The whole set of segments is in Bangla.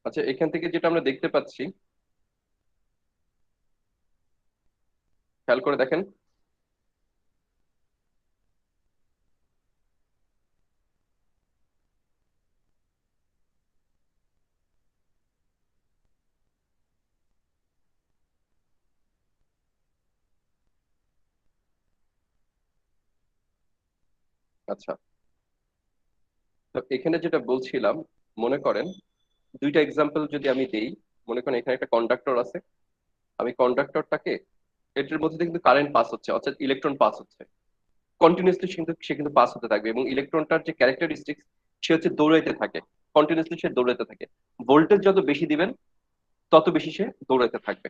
আচ্ছা, এখান থেকে যেটা আমরা দেখতে পাচ্ছি, খেয়াল করে দেখেন। আচ্ছা, তো এখানে যেটা বলছিলাম, মনে করেন দুইটা এক্সাম্পল যদি আমি দেই। মনে করেন এখানে একটা কন্ডাক্টর আছে। আমি কন্ডাক্টরটাকে, এটার মধ্যে দিয়ে কিন্তু কারেন্ট পাস হচ্ছে, অর্থাৎ ইলেকট্রন পাস হচ্ছে কন্টিনিউসলি, কিন্তু সে কিন্তু পাস হতে থাকবে। এবং ইলেকট্রনটার যে ক্যারেক্টারিস্টিক্স, সে হচ্ছে দৌড়াইতে থাকে, কন্টিনিউসলি সে দৌড়াইতে থাকে। ভোল্টেজ যত বেশি দিবেন তত বেশি সে দৌড়াইতে থাকবে।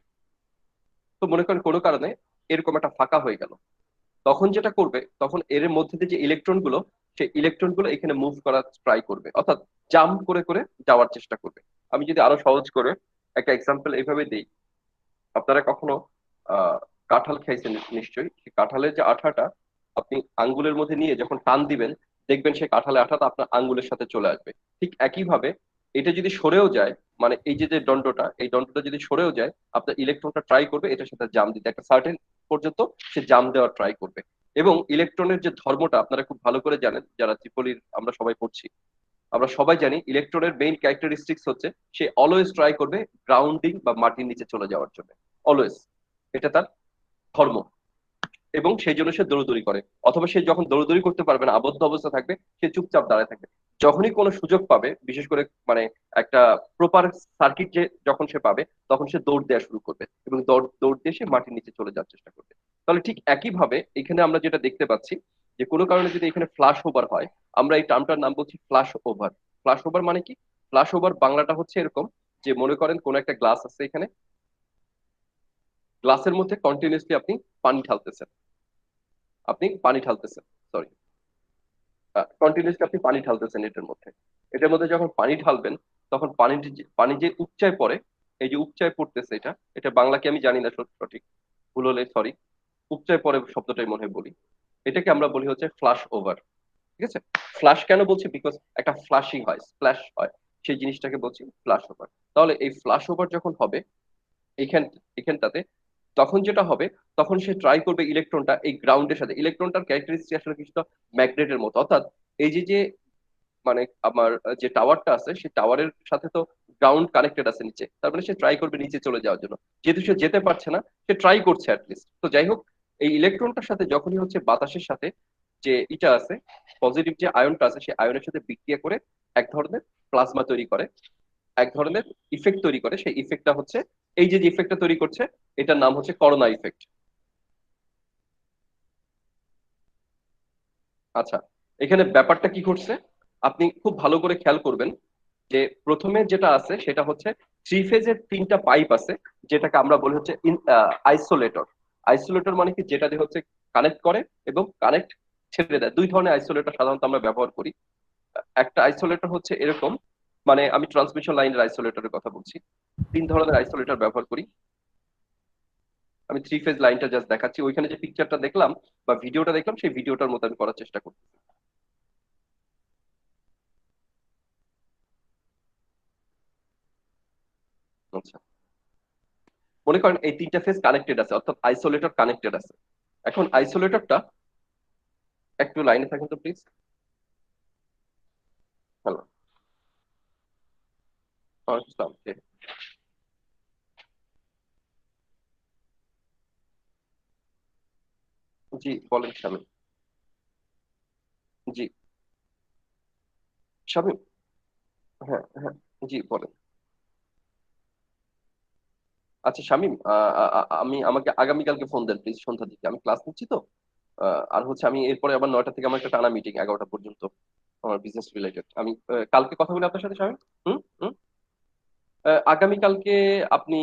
তো মনে করেন কোনো কারণে এরকম একটা ফাঁকা হয়ে গেল, তখন যেটা করবে, তখন এর মধ্যে দিয়ে যে ইলেকট্রন গুলো, সেই ইলেকট্রন গুলো এখানে মুভ করার ট্রাই করবে, অর্থাৎ জাম্প করে করে যাওয়ার চেষ্টা করবে। আমি যদি আরো সহজ করে একটা এক্সাম্পল এইভাবে দিই, আপনারা কখনো আহ কাঁঠাল খাইছেন নিশ্চয়ই। সেই কাঁঠালের যে আঠাটা আপনি আঙ্গুলের মধ্যে নিয়ে যখন টান দিবেন, দেখবেন সেই কাঁঠালের আঠাটা আপনার আঙ্গুলের সাথে চলে আসবে। ঠিক একই ভাবে এটা যদি সরেও যায়, মানে এই যে যে দণ্ডটা, এই দণ্ডটা যদি সরেও যায়, আপনার ইলেকট্রনটা ট্রাই করবে এটার সাথে জাম দিতে, একটা সার্টেন পর্যন্ত সে জাম দেওয়ার ট্রাই করবে। এবং ইলেকট্রনের যে ধর্মটা আপনারা খুব ভালো করে জানেন, যারা ত্রিপলির আমরা সবাই পড়ছি, আমরা সবাই জানি ইলেকট্রনের মেইন ক্যারেক্টারিস্টিক্স হচ্ছে সে অলওয়েজ ট্রাই করবে গ্রাউন্ডিং বা মাটির নিচে চলে যাওয়ার জন্য। অলওয়েজ, এটা তার ধর্ম। এবং সেই জন্য সে দৌড়দৌড়ি করে, অথবা সে যখন দৌড়দৌড়ি করতে পারবে না, আবদ্ধ অবস্থা থাকবে, সে চুপচাপ দাঁড়ায় থাকবে। যখনই কোনো সুযোগ পাবে, বিশেষ করে মানে একটা প্রপার সার্কিট যে যখন সে পাবে, তখন সে দৌড় দেওয়া শুরু করবে এবং দৌড় দৌড় দিয়ে সে মাটির নিচে চলে যাওয়ার চেষ্টা করবে। তাহলে ঠিক একই ভাবে এখানে আমরা যেটা দেখতে পাচ্ছি, যে কোনো কারণে যদি এখানে ফ্লাশ ওভার হয়, আমরা এই টার্মটার নাম বলছি ফ্লাশ ওভার। ফ্লাশ ওভার মানে কি? ফ্লাশ ওভার বাংলাটা হচ্ছে এরকম, যে মনে করেন কোন একটা গ্লাস আছে এখানে, গ্লাসের মধ্যে কন্টিনিউসলি আপনি পানি ঢালতেছেন, আপনি পানি ঢালতেছেন, সরি, কন্টিনিউসলি আপনি পানি ঢালতেছেন এটার মধ্যে। এটার মধ্যে যখন পানি ঢালবেন, তখন পানি যে উপচায় পড়ে, এই যে উপচায় পড়তেছে, এটা এটা বাংলা কি আমি জানি না সঠিক, ভুল হলে সরি। উপচায় পড়ে শব্দটাই মনে হয় বলি, এটাকে আমরা বলি হচ্ছে ফ্লাশ ওভার। ঠিক আছে? ফ্লাশ কেন বলছি? বিকজ একটা ফ্লাশিং হয়, স্প্ল্যাশ হয়, সেই জিনিসটাকে বলছি ফ্লাশ ওভার। তাহলে এই ফ্লাশ ওভার যখন হবে এখান এখানটাতে, তখন যেটা হবে, তখন সে ট্রাই করবে ইলেকট্রনটা এই গ্রাউন্ডের সাথে। ইলেকট্রনটার ক্যারেক্টারিস্টিক আসলে কিছুটা ম্যাগনেটের মতো, অর্থাৎ এই যে যে মানে আমার যে টাওয়ারটা আছে, সেই টাওয়ারের সাথে তো গ্রাউন্ড কানেক্টেড আছে নিচে, তার মানে সে ট্রাই করবে নিচে চলে যাওয়ার জন্য। যেহেতু সে যেতে পারছে না, সে ট্রাই করছে অ্যাটলিস্ট। তো যাই হোক, এই ইলেকট্রনটার সাথে যখনই হচ্ছে বাতাসের সাথে যে ইটা আছে, পজিটিভ যে আয়নটা আছে, সেই আয়নের সাথে বিক্রিয়া করে এক ধরনের প্লাজমা তৈরি করে, এক ধরনের ইফেক্ট তৈরি করে। সেই ইফেক্টটা হচ্ছে, এই যে ইফেক্টটা তৈরি করছে, এটার নাম হচ্ছে করোনা ইফেক্ট। আচ্ছা, এখানে ব্যাপারটা কি ঘটছে আপনি খুব ভালো করে খেয়াল করবেন, যে প্রথমে যেটা আছে সেটা হচ্ছে থ্রি ফেজের তিনটা পাইপ আছে, যেটাকে আমরা বলি হচ্ছে আইসোলেটর। আইসোলেটর মানে কি? যেটা দিয়ে হচ্ছে কানেক্ট করে এবং কানেক্ট ছেড়ে দেয়। দুই ধরনের আইসোলেটর সাধারণত আমরা ব্যবহার করি। একটা আইসোলেটর হচ্ছে এরকম, মানে আমি ট্রান্সমিশন লাইনের আইসোলেটরের কথা বলছি। তিন ধরনের আইসোলেটর ব্যবহার করি। আমি থ্রি ফেজ লাইনটা জাস্ট দেখাচ্ছি, ওইখানে যে পিকচারটা দেখলাম বা ভিডিওটা দেখলাম, সেই ভিডিওটার মতো আমি করার চেষ্টা করছি। আচ্ছা, মনে করেন এই তিনটা ফেজ কানেক্টেড আছে, অর্থাৎ আইসোলেটর কানেক্টেড আছে। এখন আইসোলেটরটা, একটু লাইনে থাকুন তো প্লিজ। হ্যালো, আসসালাম, জি বলেন শামীম। জি শামীম, হ্যাঁ হ্যাঁ, জি বলেন। আচ্ছা শামীম, আমি আমাকে আগামীকালকে ফোন দেন প্লিজ, সন্ধ্যার দিকে আমি ক্লাস নিচ্ছি তো। আর হচ্ছে আমি এরপরে আবার 9টা থেকে আমার একটা টানা মিটিং, 11টা পর্যন্ত, আমার বিজনেস রিলেটেড। আমি কালকে কথা বলি আপনার সাথে শামীম। হুম হুম। আগামীকালকে আপনি,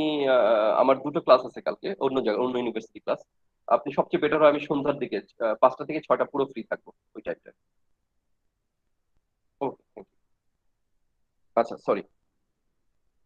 আমার দুটো ক্লাস আছে কালকে অন্য জায়গায়, অন্য ইউনিভার্সিটি ক্লাস। আপনি সবচেয়ে বেটার হয় আমি সন্ধ্যার দিকে, 5টা থেকে 6টা পুরো ফ্রি থাকবো ওই টাইমটা। ওকে, আচ্ছা সরি।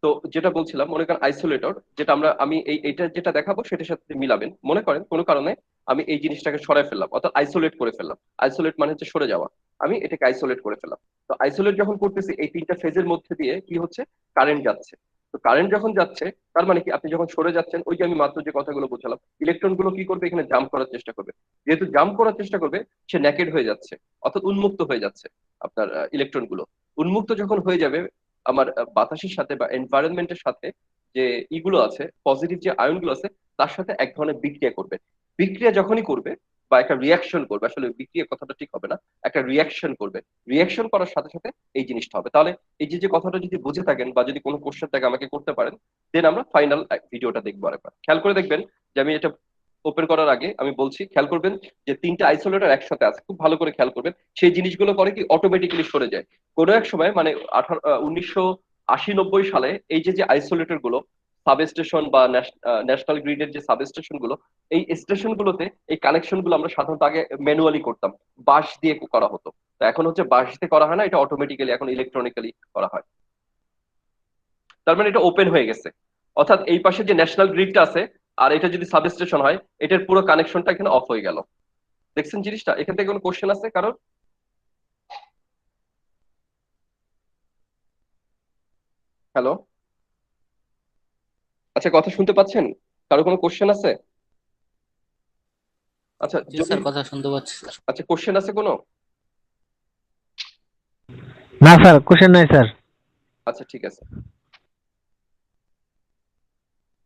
তো যেটা বলছিলাম, মনে করেন আইসোলেটর, যেটা আমি এইটা যেটা দেখাবো সেটার সাথে মিলাবেন। মনে করেন কোনো কারণে আমি এই জিনিসটাকে সরাই ফেললাম, অর্থাৎ আইসোলেট করে ফেললাম। আইসোলেট মানে হচ্ছে সরে যাওয়া। আমি এটাকে আইসোলেট করে ফেলাম। তো আইসোলেট যখন করতেছি এই তিনটা ফেজের মধ্যে দিয়ে কি হচ্ছে, কারেন্ট যাচ্ছে। তো কারেন্ট যখন যাচ্ছে তার মানে কি আপনি যখন সরে যাচ্ছেন, ওই যে আমি মাত্র যে কথাগুলো বোঝালাম, ইলেকট্রন গুলো কি করবে, এখানে জাম্প করার চেষ্টা করবে। যেহেতু জাম্প করার চেষ্টা করবে, সে নেকেড হয়ে যাচ্ছে, অর্থাৎ উন্মুক্ত হয়ে যাচ্ছে। আপনার ইলেকট্রন গুলো উন্মুক্ত যখন হয়ে যাবে, আমার বাতাসের সাথে বা এনভায়রনমেন্টের সাথে যে ইগুলো আছে, পজিটিভ যে আয়ন গুলো আছে, তার সাথে এক ধরনের বিক্রিয়া করবে। বিক্রিয়া যখনই করবে বা একটা রিয়াকশন করবে, আসলে বিক্রিয়া কথাটা ঠিক হবে না, একটা রিয়াকশন করবে। রিয়াকশন করার সাথে সাথে এই জিনিসটা হবে। তাহলে এই যে যে কথাটা যদি বুঝে থাকেন বা যদি কোনো কোশ্চেন থাকে আমাকে করতে পারেন, দেন আমরা ফাইনাল ভিডিওটা দেখবো আরেকবার। খেয়াল করে দেখবেন যে আমি এটা ওপেন করার আগে আমি বলছি, খেয়াল করবেন যে তিনটা আইসোলেটর একসাথে আছে, খুব ভালো করে খেয়াল করবেন। সেই জিনিসগুলো করে কি অটোমেটিক্যালি সরে যায়। কোনো এক সময় মানে 1980-90 সালে এই যে যে আইসোলেটর গুলো, সাবস্টেশন বা ন্যাশনাল গ্রিডের যে সাবস্টেশন গুলো, এই স্টেশন গুলোতে এই কানেকশন গুলো আমরা সাধারণত আগে ম্যানুয়ালি করতাম, বাঁশ দিয়ে করা হতো। তো এখন হচ্ছে বাঁশ দিয়ে করা হয় না, এটা অটোমেটিক্যালি এখন ইলেকট্রনিক্যালি করা হয়। তার মানে এটা ওপেন হয়ে গেছে, অর্থাৎ এই পাশে যে ন্যাশনাল গ্রিডটা আছে আর এটা যদি সাবস্টেশন হয়, এটার পুরো কানেকশনটা এখানে অফ হয়ে গেল। দেখছেন জিনিসটা? এখান থেকে কোনো কোশ্চেন আছে কারোর? হ্যালো? আচ্ছা, কথা শুনতে পাচ্ছেন? কারো কোনো কোশ্চেন আছে? আচ্ছা জি যদি, স্যার, কথা শুনতে পাচ্ছি স্যার। আচ্ছা কোশ্চেন আছে কোনো? না স্যার, কোশ্চেন নাই স্যার। আচ্ছা ঠিক আছে।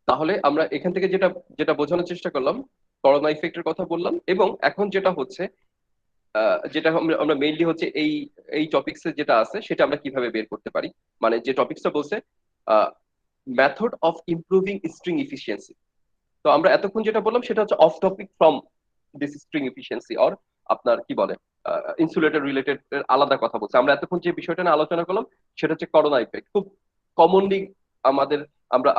তাহলে আমরা এখান থেকে যেটা যেটা বোঝানোর চেষ্টা করলাম, করোনা ইফেক্টের কথা বললাম, এবং এখন যেটা হচ্ছে যেটা আমরা আমরা মেইনলি হচ্ছে এই এই টপিকসে যেটা আছে সেটা আমরা কিভাবে বের করতে পারি। মানে যে টপিকসটা বলছে method of improving string efficiency. তো আমরা এতক্ষণ যেটা বললাম সেটা হচ্ছে of topic from this string efficiency, or আপনার কি বলে ইনসুলেটর রিলেটেড আলাদা কথা বলছে। আমরা এতক্ষণ যে বিষয়টা নিয়ে আলোচনা করলাম সেটা হচ্ছে করোনা ইফেক্ট। খুব কমনলি আমাদের আমরা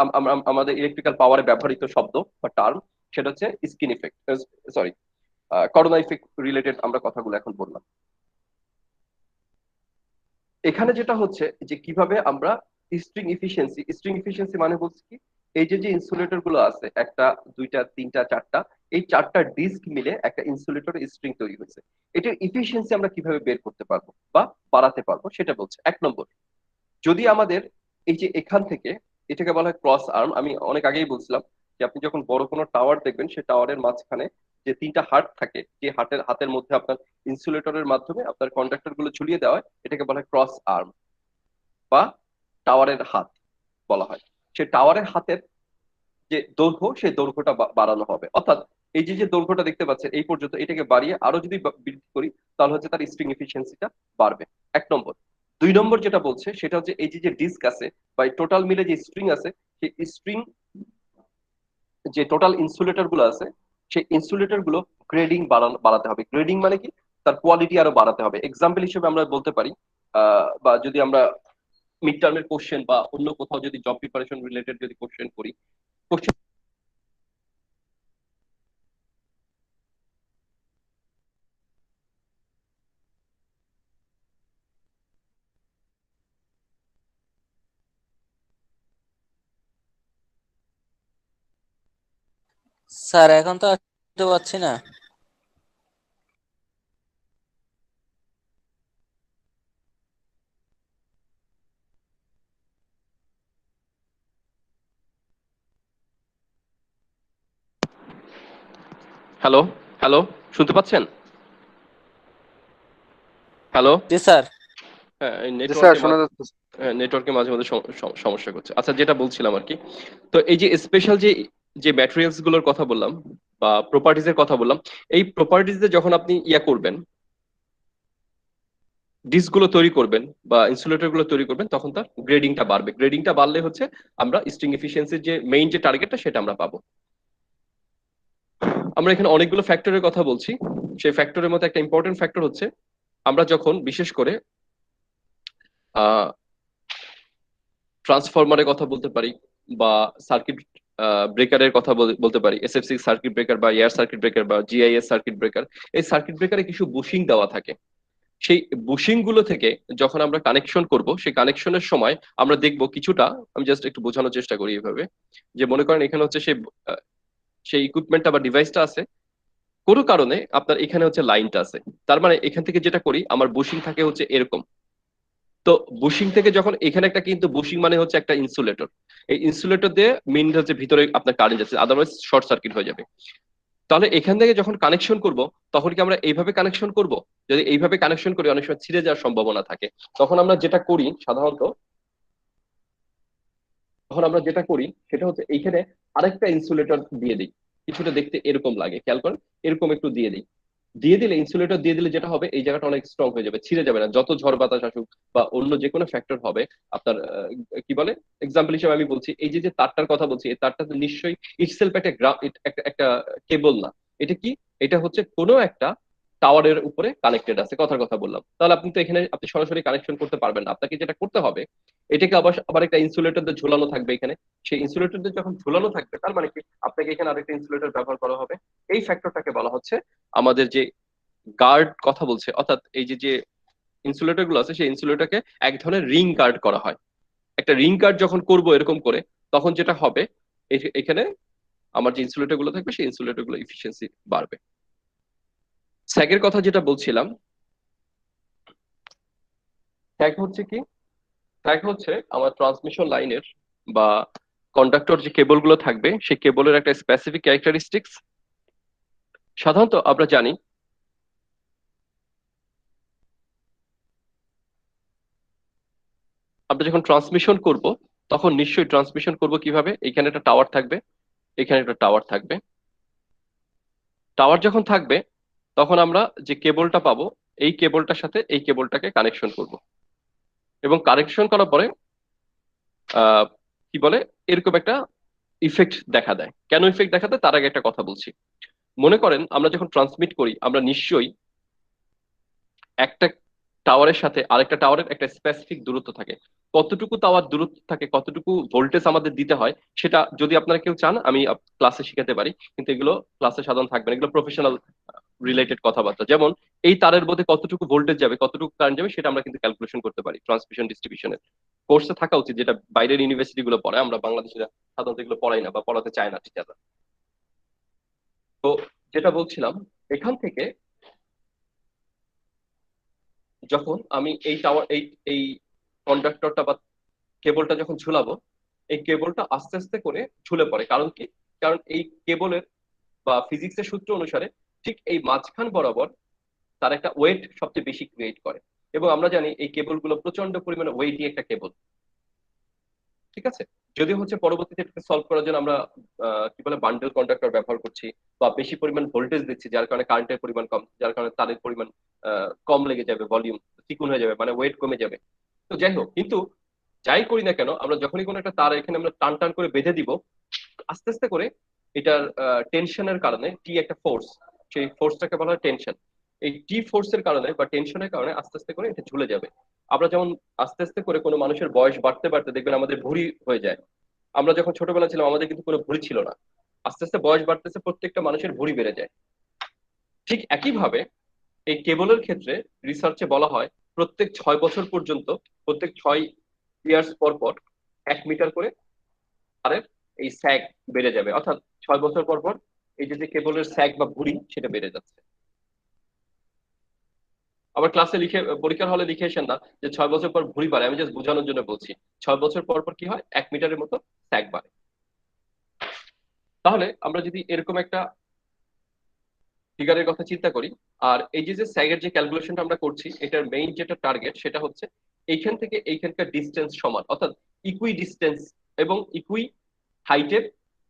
আমাদের ইলেকট্রিক্যাল পাওয়ারে ব্যবহৃত শব্দ বা টার্ম, সেটা হচ্ছে skin effect, sorry, corona effect related আমরা কথাগুলো এখন বললাম। এখানে যেটা হচ্ছে যে কিভাবে আমরা স্ট্রিং ইফিসিয়েন্সি মানে বলছি কি, এই যে যে ইনসুলেটর গুলো আছে, একটা, দুইটা, তিনটা, চারটা, এই চারটা ডিস্ক মিলে একটা ইনসুলেটর স্ট্রিং তৈরি হয়েছে। এটার ইফিসিয়েন্সি আমরা কিভাবে বের করতে পারবো বা বাড়াতে পারবো সেটা বলছে। এক নম্বর, যদি আমাদের এই যে এখান থেকে, এটাকে বলা হয় ক্রস আর্ম। আমি অনেক আগেই বলছিলাম যে আপনি যখন বড় কোনো টাওয়ার দেখবেন, সেই টাওয়ারের মাঝখানে যে তিনটা হার্ট থাকে, যে হাতের মধ্যে আপনার ইনসুলেটরের মাধ্যমে আপনার কন্ডাক্টর গুলো ঝুলিয়ে দেওয়া হয়, এটাকে বলা হয় ক্রস আর্ম বা টাওয়ারের হাত বলা হয়। সেই টাওয়ারের হাতের যে দৈর্ঘ্য, সেই দৈর্ঘ্যটা বাড়ানো হবে। অর্থাৎ এই যে যে দৈর্ঘ্যটা দেখতে পাচ্ছেন এই পর্যন্ত, এটাকে বাড়িয়ে আরো যদি বৃদ্ধি করি, তাহলে হচ্ছে তার স্ট্রিং এফিসিয়েন্সিটা বাড়বে। এক নম্বর। দুই নম্বর যেটা বলছে সেটা হচ্ছে এই যে যে ডিস্ক আছে বা টোটাল মিলে যে স্ট্রিং আছে, সেই স্ট্রিং যে টোটাল ইনসুলেটর গুলো আছে, সেই ইনসুলেটর গুলো গ্রেডিং বাড়াতে হবে। গ্রেডিং মানে কি, তার কোয়ালিটি আরো বাড়াতে হবে। এক্সাম্পল হিসেবে আমরা বলতে পারি, বা যদি আমরা মিড টার্মের কোশ্চেন বা অন্য কোথাও যদি জব প্রিপারেশন রিলেটেড যদি কোশ্চেন করি, কোশ্চেন। স্যার এখন তো আসতে পারছি না। হ্যালো? হ্যালো? শুনতে পাচ্ছেন? হ্যালো? জি স্যার। হ্যাঁ, এই জি স্যার, নেটওয়ার্কে শোনা যাচ্ছে। নেটওয়ার্কে মাঝে মাঝে সমস্যা করছে। আচ্ছা, যেটা বলছিলাম আর কি, তো এই যে স্পেশাল যে যে ম্যাটেরিয়ালস গুলোর কথা বললাম বা প্রপার্টিজ এর কথা বললাম, এই প্রপার্টিজ যখন আপনি ইয়া করবেন, ডিস্ক গুলো তৈরি করবেন বা ইনসুলেটর গুলো তৈরি করবেন, তখন তার গ্রেডিংটা বাড়বে। গ্রেডিংটা বাড়লে হচ্ছে আমরা স্ট্রিং এফিসিয়েন্সির যে মেইন যে টার্গেটটা সেটা আমরা পাবো। আমরা এখানে অনেকগুলো ফ্যাক্টরের কথা বলছি। সেই ফ্যাক্টরের মধ্যে একটা ইম্পর্টেন্ট ফ্যাক্টর হচ্ছে, আমরা যখন বিশেষ করে আহ ট্রান্সফরমারের কথা বলতে পারি বা সার্কিট ব্রেকারের কথা বলতে পারি, এসএফসি সার্কিট ব্রেকার বা এয়ার সার্কিট ব্রেকার বা জিআইএস সার্কিট ব্রেকার। এই সার্কিট ব্রেকারে কিছু বুশিং দেওয়া থাকে। সেই বুশিং গুলো থেকে যখন আমরা কানেকশন করব, সেই কানেকশনের সময় আমরা দেখব কিছুটা, আমি জাস্ট একটু বোঝানোর চেষ্টা করি এইভাবে, যে মনে করেন এখানে হচ্ছে সেই সেই ইকুইপমেন্টটা বা ডিভাইসটা আছে, কোনো কারণে আপনার এখানে হচ্ছে লাইনটা আছে, তার মানে এখান থেকে যেটা করি আমার বুশিং থাকে হচ্ছে এরকম। তো বুশিং থেকে যখন এখানে একটা, কিন্তু বুশিং মানে হচ্ছে একটা ইনসুলেটর, এই ইনসুলেটর দিয়ে মেইন হচ্ছে ভিতরে আপনার কারেন্ট আছে, আদারওয়াইজ শর্ট সার্কিট হয়ে যাবে। তাহলে এখান থেকে যখন কানেকশন করব, তখন কি আমরা এইভাবে কানেকশন করব? যদি এইভাবে কানেকশন করি অনেক সময় ছিঁড়ে যাওয়ার সম্ভাবনা থাকে। তখন আমরা যেটা করি সাধারণত, তখন আমরা যেটা করি সেটা হচ্ছে এইখানে আরেকটা ইনসুলেটর দিয়ে দিই। কিছুটা দেখতে এরকম লাগে, খেয়াল করেন, এরকম একটু দিয়ে দিই। দিয়ে দিলে, ইনসুলেটর দিয়ে দিলে যেটা হবে, এই জায়গাটা অনেক স্ট্রং হয়ে যাবে, ছিঁড়ে যাবে না, যত ঝড় বাতাস আসুক বা অন্য যে কোনো ফ্যাক্টর হবে আপনার। কি বলে, এক্সাম্পল হিসেবে আমি বলছি, এই যে যে তারটার কথা বলছি, এই তারটা তো নিশ্চয়ই ইটসেলফ একটা একটা একটা কেবল না। এটা কি? এটা হচ্ছে কোনো একটা টাওয়ারের উপরে কানেক্টেড আছে, কথার কথা বললাম। তাহলে আপনি তো এখানে আপনি সরাসরি কানেকশন করতে পারবেন না, আপনাকে যেটা করতে হবে, এটাকে আবার আবার একটা ইনসুলেটর দিয়ে ঝুলানো থাকবে এখানে। সেই ইনসুলেটর দিয়ে যখন ঝুলানো থাকবে, তার মানে কি আপনাকে এখানে আরেকটা ইনসুলেটর ব্যবহার করা হবে। এই ফ্যাক্টরটাকে বলা হচ্ছে আমাদের যে গার্ড কথা বলছে, অর্থাৎ এই যে যে ইনসুলেটর গুলো আছে, সেই ইনসুলেটরকে এক ধরনের রিং গার্ড করা হয়। একটা রিং গার্ড যখন করব এরকম করে, তখন যেটা হবে, এখানে আমার যে ইনসুলেটর গুলো থাকবে সেই ইনসুলেটর গুলো ইফিসিয়েন্সি বাড়বে। স্যাগের কথা যেটা বলছিলাম, স্যাগ হচ্ছে কি? স্যাগ হচ্ছে আমার ট্রান্সমিশন লাইনের বা কন্ডাক্টর যে কেবল গুলো থাকবে, সেই কেবলের একটা স্পেসিফিক ক্যারেক্টারিস্টিক্স। সাধারণত আমরা জানি, আমরা যখন ট্রান্সমিশন করব, তখন নিশ্চয়ই ট্রান্সমিশন করব কিভাবে? এখানে একটা টাওয়ার থাকবে, এখানে একটা টাওয়ার থাকবে। টাওয়ার যখন থাকবে, তখন আমরা যে কেবলটা পাবো, এই কেবলটার সাথে এই কেবলটাকে কানেকশন করব, এবং কানেকশন করার পরে আহ কি বলে, এরকম একটা ইফেক্ট দেখা দেয়। কেন ইফেক্ট দেখা দেয় তার আগে একটা কথা বলছি। মনে করেন আমরা যখন ট্রান্সমিট করি, আমরা নিশ্চয়ই একটা টাওয়ারের সাথে আরেকটা টাওয়ারের একটা স্পেসিফিক দূরত্ব থাকে। কতটুকু টাওয়ার দূরত্ব থাকে, কতটুকু ভোল্টেজ আমাদের দিতে হয়, সেটা যদি আপনারা কেউ চান আমি ক্লাসে শিখাতে পারি, কিন্তু এগুলো ক্লাসে সাধারণ থাকবে না, এগুলো প্রফেশনাল রিলেটেড কথাবার্তা। যেমন এই তারের মধ্যে কতটুকু ভোল্টেজ যাবে, কতটুকু কারেন্ট যাবে, সেটা আমরা কিন্তু ক্যালকুলেশন করতে পারি ট্রান্সমিশন ডিস্ট্রিবিউশনের কোর্সে থাকা উচিত, যেটা বাইরের ইউনিভার্সিটি গুলো পড়ায়, আমরা বাংলাদেশিরা সাধারণত এগুলো পড়াই না বা পড়াতে চায় না টিচাররা। তো যেটা বলছিলাম, এখান থেকে যখন আমি এই টাওয়ার এই এই কন্ডাক্টরটা বা কেবলটা যখন ঝুলাবো, এই কেবলটা আস্তে আস্তে করে ঝুলে পড়ে। কারণ কি? কারণ এই কেবলের বা ফিজিক্সের সূত্র অনুসারে ঠিক এই মাঝখান বরাবর তার একটা ওয়েট সবচেয়ে বেশি ক্রিয়েট করে। এবং আমরা জানি এই কেবলগুলো প্রচন্ড পরিমাণে ওয়েটি একটা কেবল, ঠিক আছে? যদি হচ্ছে পরবর্তীতে এটাকে সলভ করার জন্য আমরা কি বলে বান্ডেল কন্ডাক্টর ব্যবহার করছি, বা বেশি পরিমাণ ভোল্টেজ দিচ্ছি, যার কারণে কারেন্টের পরিমাণ কম, যার কারণে তারের পরিমাণ কম লেগে যাবে, ভলিউম চিকুন হয়ে যাবে, মানে ওয়েট কমে যাবে। তো যাই হোক, কিন্তু যাই করি না কেন, আমরা যখনই কোনো একটা তার এখানে আমরা টান টান করে বেঁধে দিব, আস্তে আস্তে করে এটার টেনশনের কারণে, টি একটা ফোর্স, সেই ফোর্সটাকে বলা হয় টেনশন। এই টি ফোর্সের কারণে বা টেনশনের কারণে আস্তে আস্তে করে এটা ঝুলে যাবে। আমরা যেমন আস্তে আস্তে করে কোনো মানুষের বয়স বাড়তে বাড়তে দেখবেন আমাদের ভুঁড়ি হয়ে যায়। আমরা যখন ছোটবেলা ছিলাম আমাদের কিন্তু কোনো ভুঁড়ি ছিল না, আস্তে আস্তে বয়স বাড়তেছে, প্রত্যেকটা মানুষের ভুঁড়ি বেড়ে যায়। ঠিক একইভাবে এই কেবলের ক্ষেত্রে রিসার্চে বলা হয় প্রত্যেক 6 বছর পর্যন্ত, প্রত্যেক 6 ইয়ার্স পর পর 1 মিটার করে তারের এই স্যাগ বেড়ে যাবে, অর্থাৎ 6 বছর পর পর এই যে যে কেবলের স্যাগ বা ভুঁড়ি সেটা বেড়ে যাচ্ছে। আবার ক্লাসে লিখে, পরীক্ষার হলে লিখে আসেন না যে 6 বছর পর ভুঁড়ি বাড়ে, আমি জাস্ট বোঝানোর জন্য বলছি। 6 বছর পর পর কি হয়, 1 মিটারের মতো স্যাগ বাড়ে। তাহলে আমরা যদি এরকম একটা ফিগারের কথা চিন্তা করি, আর এই যে যে স্যাগের যে ক্যালকুলেশনটা আমরা করছি, এটার মেইন যেটা টার্গেট সেটা হচ্ছে এইখান থেকে এইখানকার ডিস্টেন্স সমান, অর্থাৎ ইকুই ডিস্টেন্স এবং ইকুই হাইটের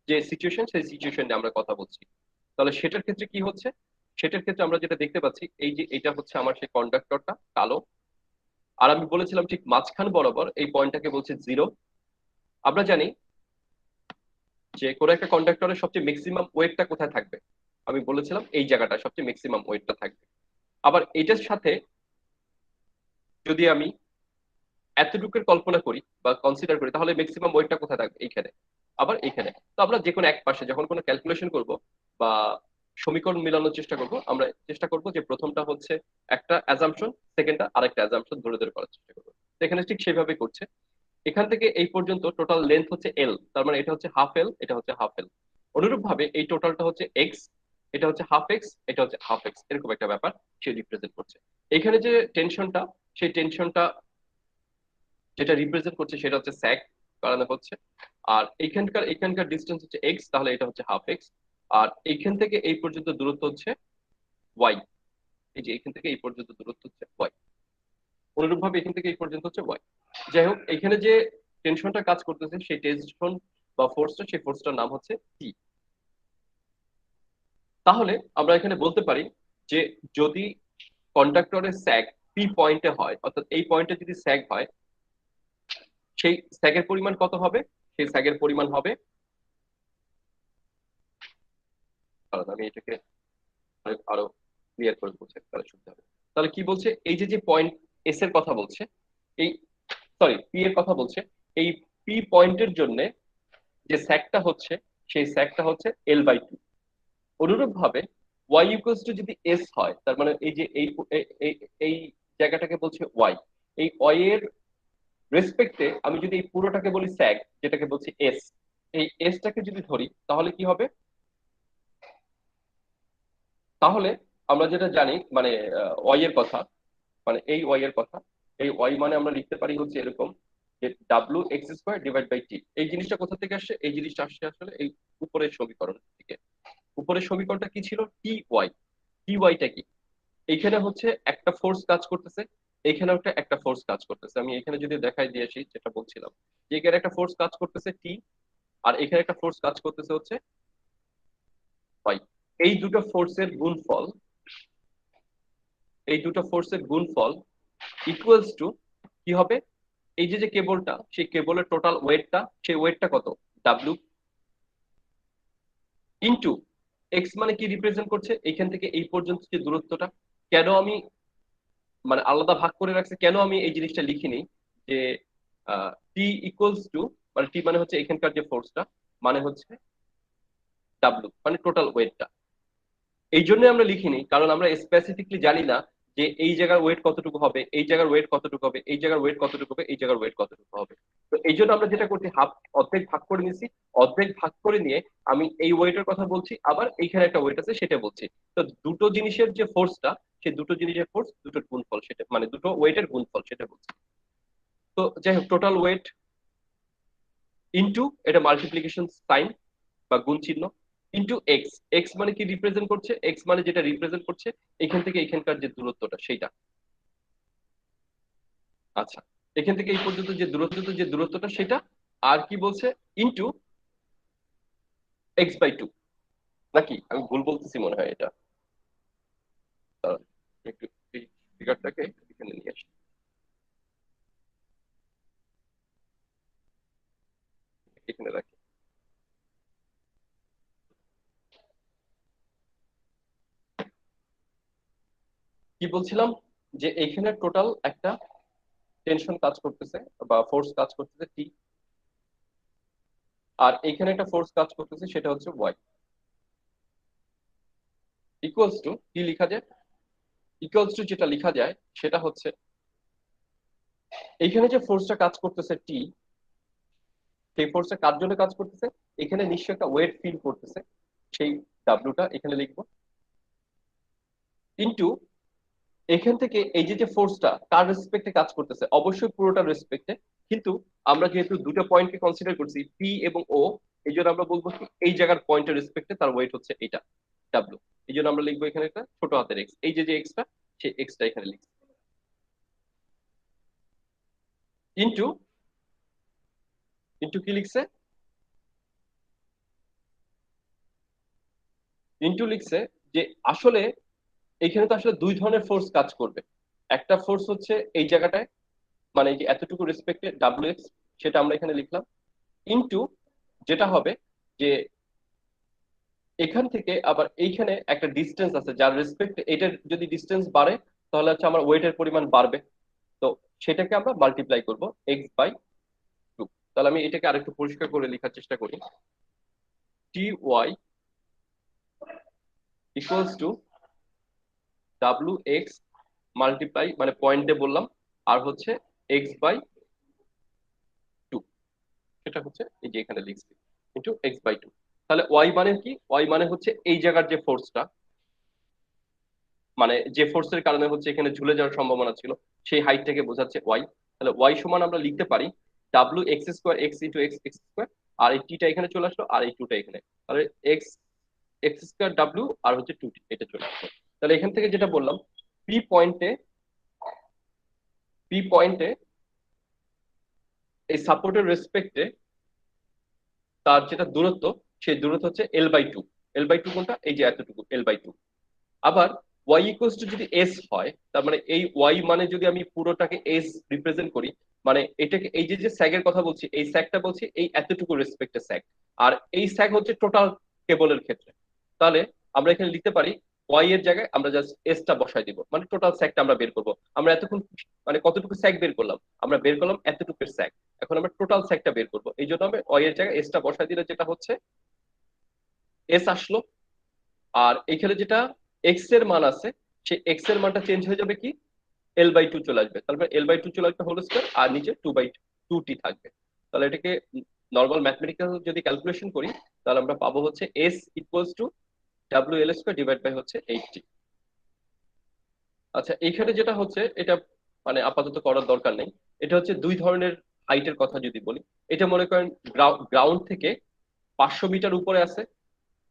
যে সিচুয়েশন, সেই সিচুয়েশন নিয়ে আমরা কথা বলছি। তাহলে সেটার ক্ষেত্রে কি হচ্ছে? সেটার ক্ষেত্রে আমরা যেটা দেখতে পাচ্ছি, এই যে এটা হচ্ছে আমার সেই কন্ডাক্টরটা কালো, আর আমি বলেছিলাম ঠিক মাঝখান বরাবর এই পয়েন্টটাকে বলছে জিরো। আমরা জানি যে কোনো একটা কন্ডাক্টরের সবচেয়ে ম্যাক্সিমাম ওয়েটটা কোথায় থাকবে, আমি বলেছিলাম এই জায়গাটা সবচেয়ে ম্যাক্সিমাম ওয়েটটা থাকবে। আবার এটার সাথে যদি আমি এতটুকুর কল্পনা করি বা কনসিডার করি, তাহলে ম্যাক্সিমাম ওয়েটটা কোথায় থাকবে? এইখানে, আবার এইখানে। তো আমরা যে কোনো এক পাশে যখন কোনো ক্যালকুলেশন করব বা সমীকরণ মেলানোর চেষ্টা করব, আমরা চেষ্টা করব যে প্রথমটা হচ্ছে একটা অ্যাজাম্পশন, সেকেন্ডটা আরেকটা অ্যাজাম্পশন ধরে ধরে করার চেষ্টা করবো। তো এখানে ঠিক সেভাবে করছে। এখান থেকে এই পর্যন্ত টোটাল লেন্থ হচ্ছে এল, তার মানে এটা হচ্ছে হাফ এল, এটা হচ্ছে হাফ এল। অনুরূপ ভাবে এই টোটালটা হচ্ছে এক্স, এটা হচ্ছে হাফ এক্স, এটা হচ্ছে হাফ এক্স, এরকম একটা ব্যাপার সে রিপ্রেজেন্ট করছে। এখানে যে টেনশনটা, সেই টেনশনটা যেটা রিপ্রেজেন্ট করছে সেটা হচ্ছে স্যাগ করানো হচ্ছে। আর এখানকার ডিস্টেন্স হচ্ছে এক্স, তাহলে এটা হচ্ছে হাফ এক্স। আর এইখান থেকে এই পর্যন্ত দূরত্ব হচ্ছে ওয়াই। এই যে এখান থেকে এই পর্যন্ত দূরত্ব হচ্ছে ওয়াই, অনুরূপ ভাবে এখান থেকে এই পর্যন্ত হচ্ছে ওয়াই। যাই হোক, এখানে যে টেনশনটা কাজ করতেছে সেই টেনশন বা ফোর্সটা, সেই ফোর্সটার নাম হচ্ছে টি। তাহলে আমরা এখানে বলতে পারি যে যদি কন্ডাক্টরের স্যাগ পি পয়েন্টে হয়, অর্থাৎ এই পয়েন্টে যদি স্যাগ হয়, সেই স্যাগের পরিমাণ কত হবে? সেই স্যাগের পরিমাণ হবে, কারণ আমি এটাকে আরো ক্লিয়ার করে বলছি তাহলে শুনতে হবে। তাহলে কি বলছে, এই যে যে পয়েন্ট এস এর কথা বলছে, এই সরি পি এর কথা বলছে, এই পি পয়েন্টের জন্য যে স্যাগটা হচ্ছে, সেই স্যাগটা হচ্ছে এল বাই টু। অনুরূপ ভাবে ওয়াই ইকুয়ালস টু যদি এস হয়, তার মানে এই যে এই এই জায়গাটাকে বলছে ওয়াই, এই ওয়াই এর রেসপেক্টে আমি যদি এই পুরোটাকে বলি স্যাগ, যেটাকে বলছি এস, এই এসটাকে যদি ধরি তাহলে কি হবে? তাহলে আমরা যেটা জানি মানে ওয়াই এর কথা, মানে এই ওয়াই এর কথা, এই ওয়াই মানে আমরা লিখতে পারি হচ্ছে এরকম যে W X square divide by T. এই জিনিসটা কোথা থেকে আসছে? এই জিনিসটা আসছে আসলে এই উপরের সমীকরণ থেকে। উপরের সমীকরণটা কি ছিল? T Y. টি ওয়াইটা কি? এইখানে হচ্ছে একটা ফোর্স কাজ করতেছে, এইখানে একটা ফোর্স কাজ করতেছে। আমি এখানে যদি দেখাই দিয়ে আসি যেটা বলছিলাম, যে এখানে একটা ফোর্স কাজ করতেছে টি, আর এখানে একটা ফোর্স কাজ করতেছে হচ্ছে ওয়াই। এই দুটো ফোর্সের গুণফল, এই দুটো ফোর্সের গুণফল ইকুয়ালস টু কি হবে? এই যে যে কেবলটা, সেই কেবলের টোটাল ওয়েটটা, সেই ওয়েটটা কত? ডাব্লিউ ইনটু এক্স, মানে কি রিপ্রেজেন্ট করছে এইখান থেকে এই পর্যন্ত যে দূরত্বটা। কেন আমি মানে আলাদা ভাগ করে রাখছে, কেন আমি এই জিনিসটা লিখিনি যে টি ইকুয়ালস টু, মানে টি মানে হচ্ছে এখানকার যে ফোর্সটা, মানে হচ্ছে ডাব্লিউ মানে টোটাল ওয়েটটা। এই জন্য আমরা লিখিনি কারণ আমরা স্পেসিফিকলি জানি না যে এই জায়গার ওয়েট কতটুকু হবে, এই জায়গার ওয়েট কতটুকু হবে, এই জায়গার ওয়েট কতটুকু হবে, এই জায়গার ওয়েট কতটুকু হবে। তো এই জন্য আমরা যেটা করছি, হাফ অর্ধেক ভাগ করে নিছি। অর্ধেক ভাগ করে নিয়ে আমি এই ওয়েটের কথা বলছি, আবার এইখানে একটা ওয়েট আছে সেটা বলছি। তো দুটো জিনিসের যে ফোর্সটা, সেই দুটো জিনিসের ফোর্স দুটোর গুণফল, সেটা মানে দুটো ওয়েটের গুণফল সেটা বলছি। তো যাই হোক, টোটাল ওয়েট ইনটু এটা মাল্টিপ্লিকেশন সাইন বা গুণ চিহ্ন, ইনটু এক্স। এক্স মানে কি রিপ্রেজেন্ট করছে? এক্স মানে যেটা রিপ্রেজেন্ট করছে এখান থেকে এখানকার যে দূরত্বটা সেইটা। আচ্ছা, এখান থেকে এই পর্যন্ত যে দূরত্বটা সেটা। আর কি বলছে? Into X by two. নাকি আমি ভুল বলতেছি মনে হয় এটা? দাঁড়ান, একটু এই ফিগারটাকে এখানে নিয়ে আসি, এখানে রাখি। কি বলছিলাম, যে এইখানে টোটাল একটা টেনশন কাজ করতেছে বা ফোর্স কাজ করতেছে টি, আর এইখানে একটা ফোর্স কাজ করতেছে সেটা হচ্ছে ওয়াই। ইকুয়ালস টু কি লেখা যায়? ইকুয়ালস টু যেটা লেখা যায় সেটা হচ্ছে এইখানে যে ফোর্সটা কাজ করতেছে টি, সেই ফোর্সটা কার জন্য কাজ করতেছে? এখানে নিশ্চয়ই একটা ওয়েট ফিল করতেছে, সেই ডাব্লিউটা এখানে লিখবো। ইনটু এখান থেকে এই যে যে ফোর্সটা কার রেসপেক্টে কাজ করতেছে, অবশ্যই পুরোটা রেসপেক্টে, কিন্তু আমরা যেহেতু দুটো পয়েন্টকে কনসিডার করছি পি এবং ও, এই জন্য আমরা বলবো কি এই জায়গার পয়েন্টের রেসপেক্টে তার ওয়েট হচ্ছে এটা ডাব্লিউ। এই জন্য আমরা লিখবো এখানে একটা ছোট হাতের এক্স, এই যে যে এক্সটা, সেই এক্সটা এখানে লিখছি। ইনটু ইনটু কি লিখছে? ইনটু লিখছে যে আসলে এখানে তো আসলে দুই ধরনের ফোর্স কাজ করবে। একটা ফোর্স হচ্ছে এই জায়গাটায়, মানে এই যে এতটুকু রেসপেক্টে ডাব্লিউ এক্স, সেটা আমরা এখানে লিখলাম। ইনটু যেটা হবে যে এখান থেকে আবার এইখানে একটা ডিস্টেন্স আছে যার রেসপেক্টে এটার যদি ডিস্টেন্স বাড়ে তাহলে হচ্ছে আমার ওয়েটের পরিমাণ বাড়বে। তো সেটাকে আমরা মাল্টিপ্লাই করব এক্স বাই টু। তাহলে আমি এটাকে আরেকটু পরিষ্কার করে লেখার চেষ্টা করি। T Y equals to W X multiply, মানে পয়েন্টে বললাম, আর হচ্ছে এক্স বাই টু, সেটা হচ্ছে এই যে এখানে লিখছি, ইন্টু এক্স বাই টু। তাহলে ওয়াই মানে কি? ওয়াই মানে হচ্ছে এই জায়গার যে ফোর্সটা, মানে যে ফোর্সের কারণে হচ্ছে এখানে ঝুলে যাওয়ার সম্ভাবনা ছিল, সেই হাইটটাকে বোঝাচ্ছে ওয়াই। তাহলে ওয়াই সমান আমরা লিখতে পারি W X square, X into X, X square, আর এই টিটা এখানে চলে আসলো, আর এই টুটা এখানে। তাহলে এক্স, এক্স স্কোয়ার ডাব্লিউ আর হচ্ছে টু টি, এটা চলে আসলো। তাহলে এখান থেকে যেটা বললাম, পি পয়েন্টে, পি পয়েন্টে এই সাপোর্টের রেসপেক্টে তার যেটা দূরত্ব, সেই দূরত্ব হচ্ছে L by two. L by two কোনটা? এই যে এতটুকু, এল বাই টু। আবার ওয়াই ইকুয়ালস টু যদি এস হয়, তার মানে এই ওয়াই মানে যদি আমি পুরোটাকে এস রিপ্রেজেন্ট করি, মানে এটাকে এই যে যে স্যাগের কথা বলছি, এই স্যাগটা বলছি এই এতটুকু রেসপেক্টে স্যাগ, আর এই স্যাগ হচ্ছে টোটাল কেবলের ক্ষেত্রে। তাহলে আমরা এখানে লিখতে পারি ওয়াই এর জায়গায় আমরা জাস্ট এসটা বসাই দিব, মানে টোটাল স্যাগটা আমরা বের করবো। আমরা এতক্ষণ মানে কতটুকু স্যাগ বের করলাম? আমরা বের করলাম এতটুকুর স্যাগ। এখন আমরা টোটাল স্যাগটা বের করবো, এই জন্য আমরা ওয়াই এর জায়গায় এসটা বসাই দিলে যেটা হচ্ছে এস আসলো। আর এখানে যেটা এক্স এর মান আছে, সেই এক্স এর মানটা চেঞ্জ হয়ে যাবে কি? এল বাই টু চলে আসবে। তারপরে এল বাই টু চলে আসবে হোল স্কোয়ার, আর নিচে টু বাই টু টি থাকবে। তাহলে এটাকে নর্মাল ম্যাথমেটিক্যাল যদি ক্যালকুলেশন করি, তাহলে আমরা পাবো হচ্ছে S equals to W L square divide by হচ্ছে 80। আচ্ছা, এইখানে যেটা হচ্ছে এটা মানে আপাতত করার দরকার নেই। এটা হচ্ছে দুই ধরনের হাইটের কথা যদি বলি। এটা মনে করেন গ্রাউন্ড থেকে 500 মিটার উপরে আছে,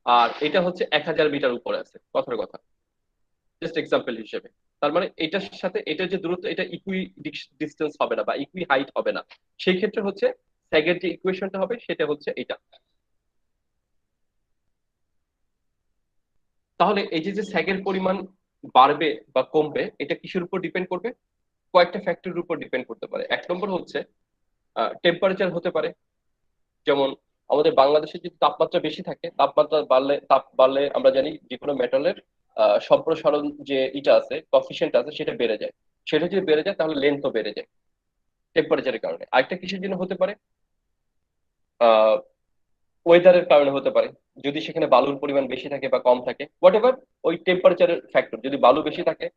আর এটা হচ্ছে 1000 মিটার উপরে আছে, কথার কথা, জাস্ট এক্সাম্পল হিসেবে। তার মানে এটার সাথে এটার যে দূরত্ব, এটা ইকুই ডিস্টেন্স হবে না বা ইকুই হাইট হবে না। সেই ক্ষেত্রে হচ্ছে স্যাগের যে ইকুয়েশনটা হবে সেটা হচ্ছে এটা। তাহলে এই যে যে স্যাগের পরিমাণ বাড়বে বা কমবে, এটা কিসের উপর ডিপেন্ড করবে? কয়েকটা ফ্যাক্টরের উপর ডিপেন্ড করতে পারে। এক নম্বর হচ্ছে টেম্পারেচার হতে পারে। যেমন আমাদের বাংলাদেশে যদি তাপমাত্রা বেশি থাকে, তাপমাত্রা বাড়লে, তাপ বাড়লে আমরা জানি যে কোনো মেটালের সম্প্রসারণ যে ইটা আছে, কফিসিয়েন্ট আছে, সেটা বেড়ে যায়। সেটা যদি বেড়ে যায় তাহলে লেন্থও বেড়ে যায় টেম্পারেচারের কারণে। আরেকটা কিসের জন্য হতে পারে? আহ ওয়েদারের কারণে হতে পারে। যদি সেখানে বালুর পরিমাণ বেশি থাকে বা কম থাকে, হোয়াট এভার, ওই টেম্পারেচারের ফ্যাক্টর, যদি বালু বেশি থাকে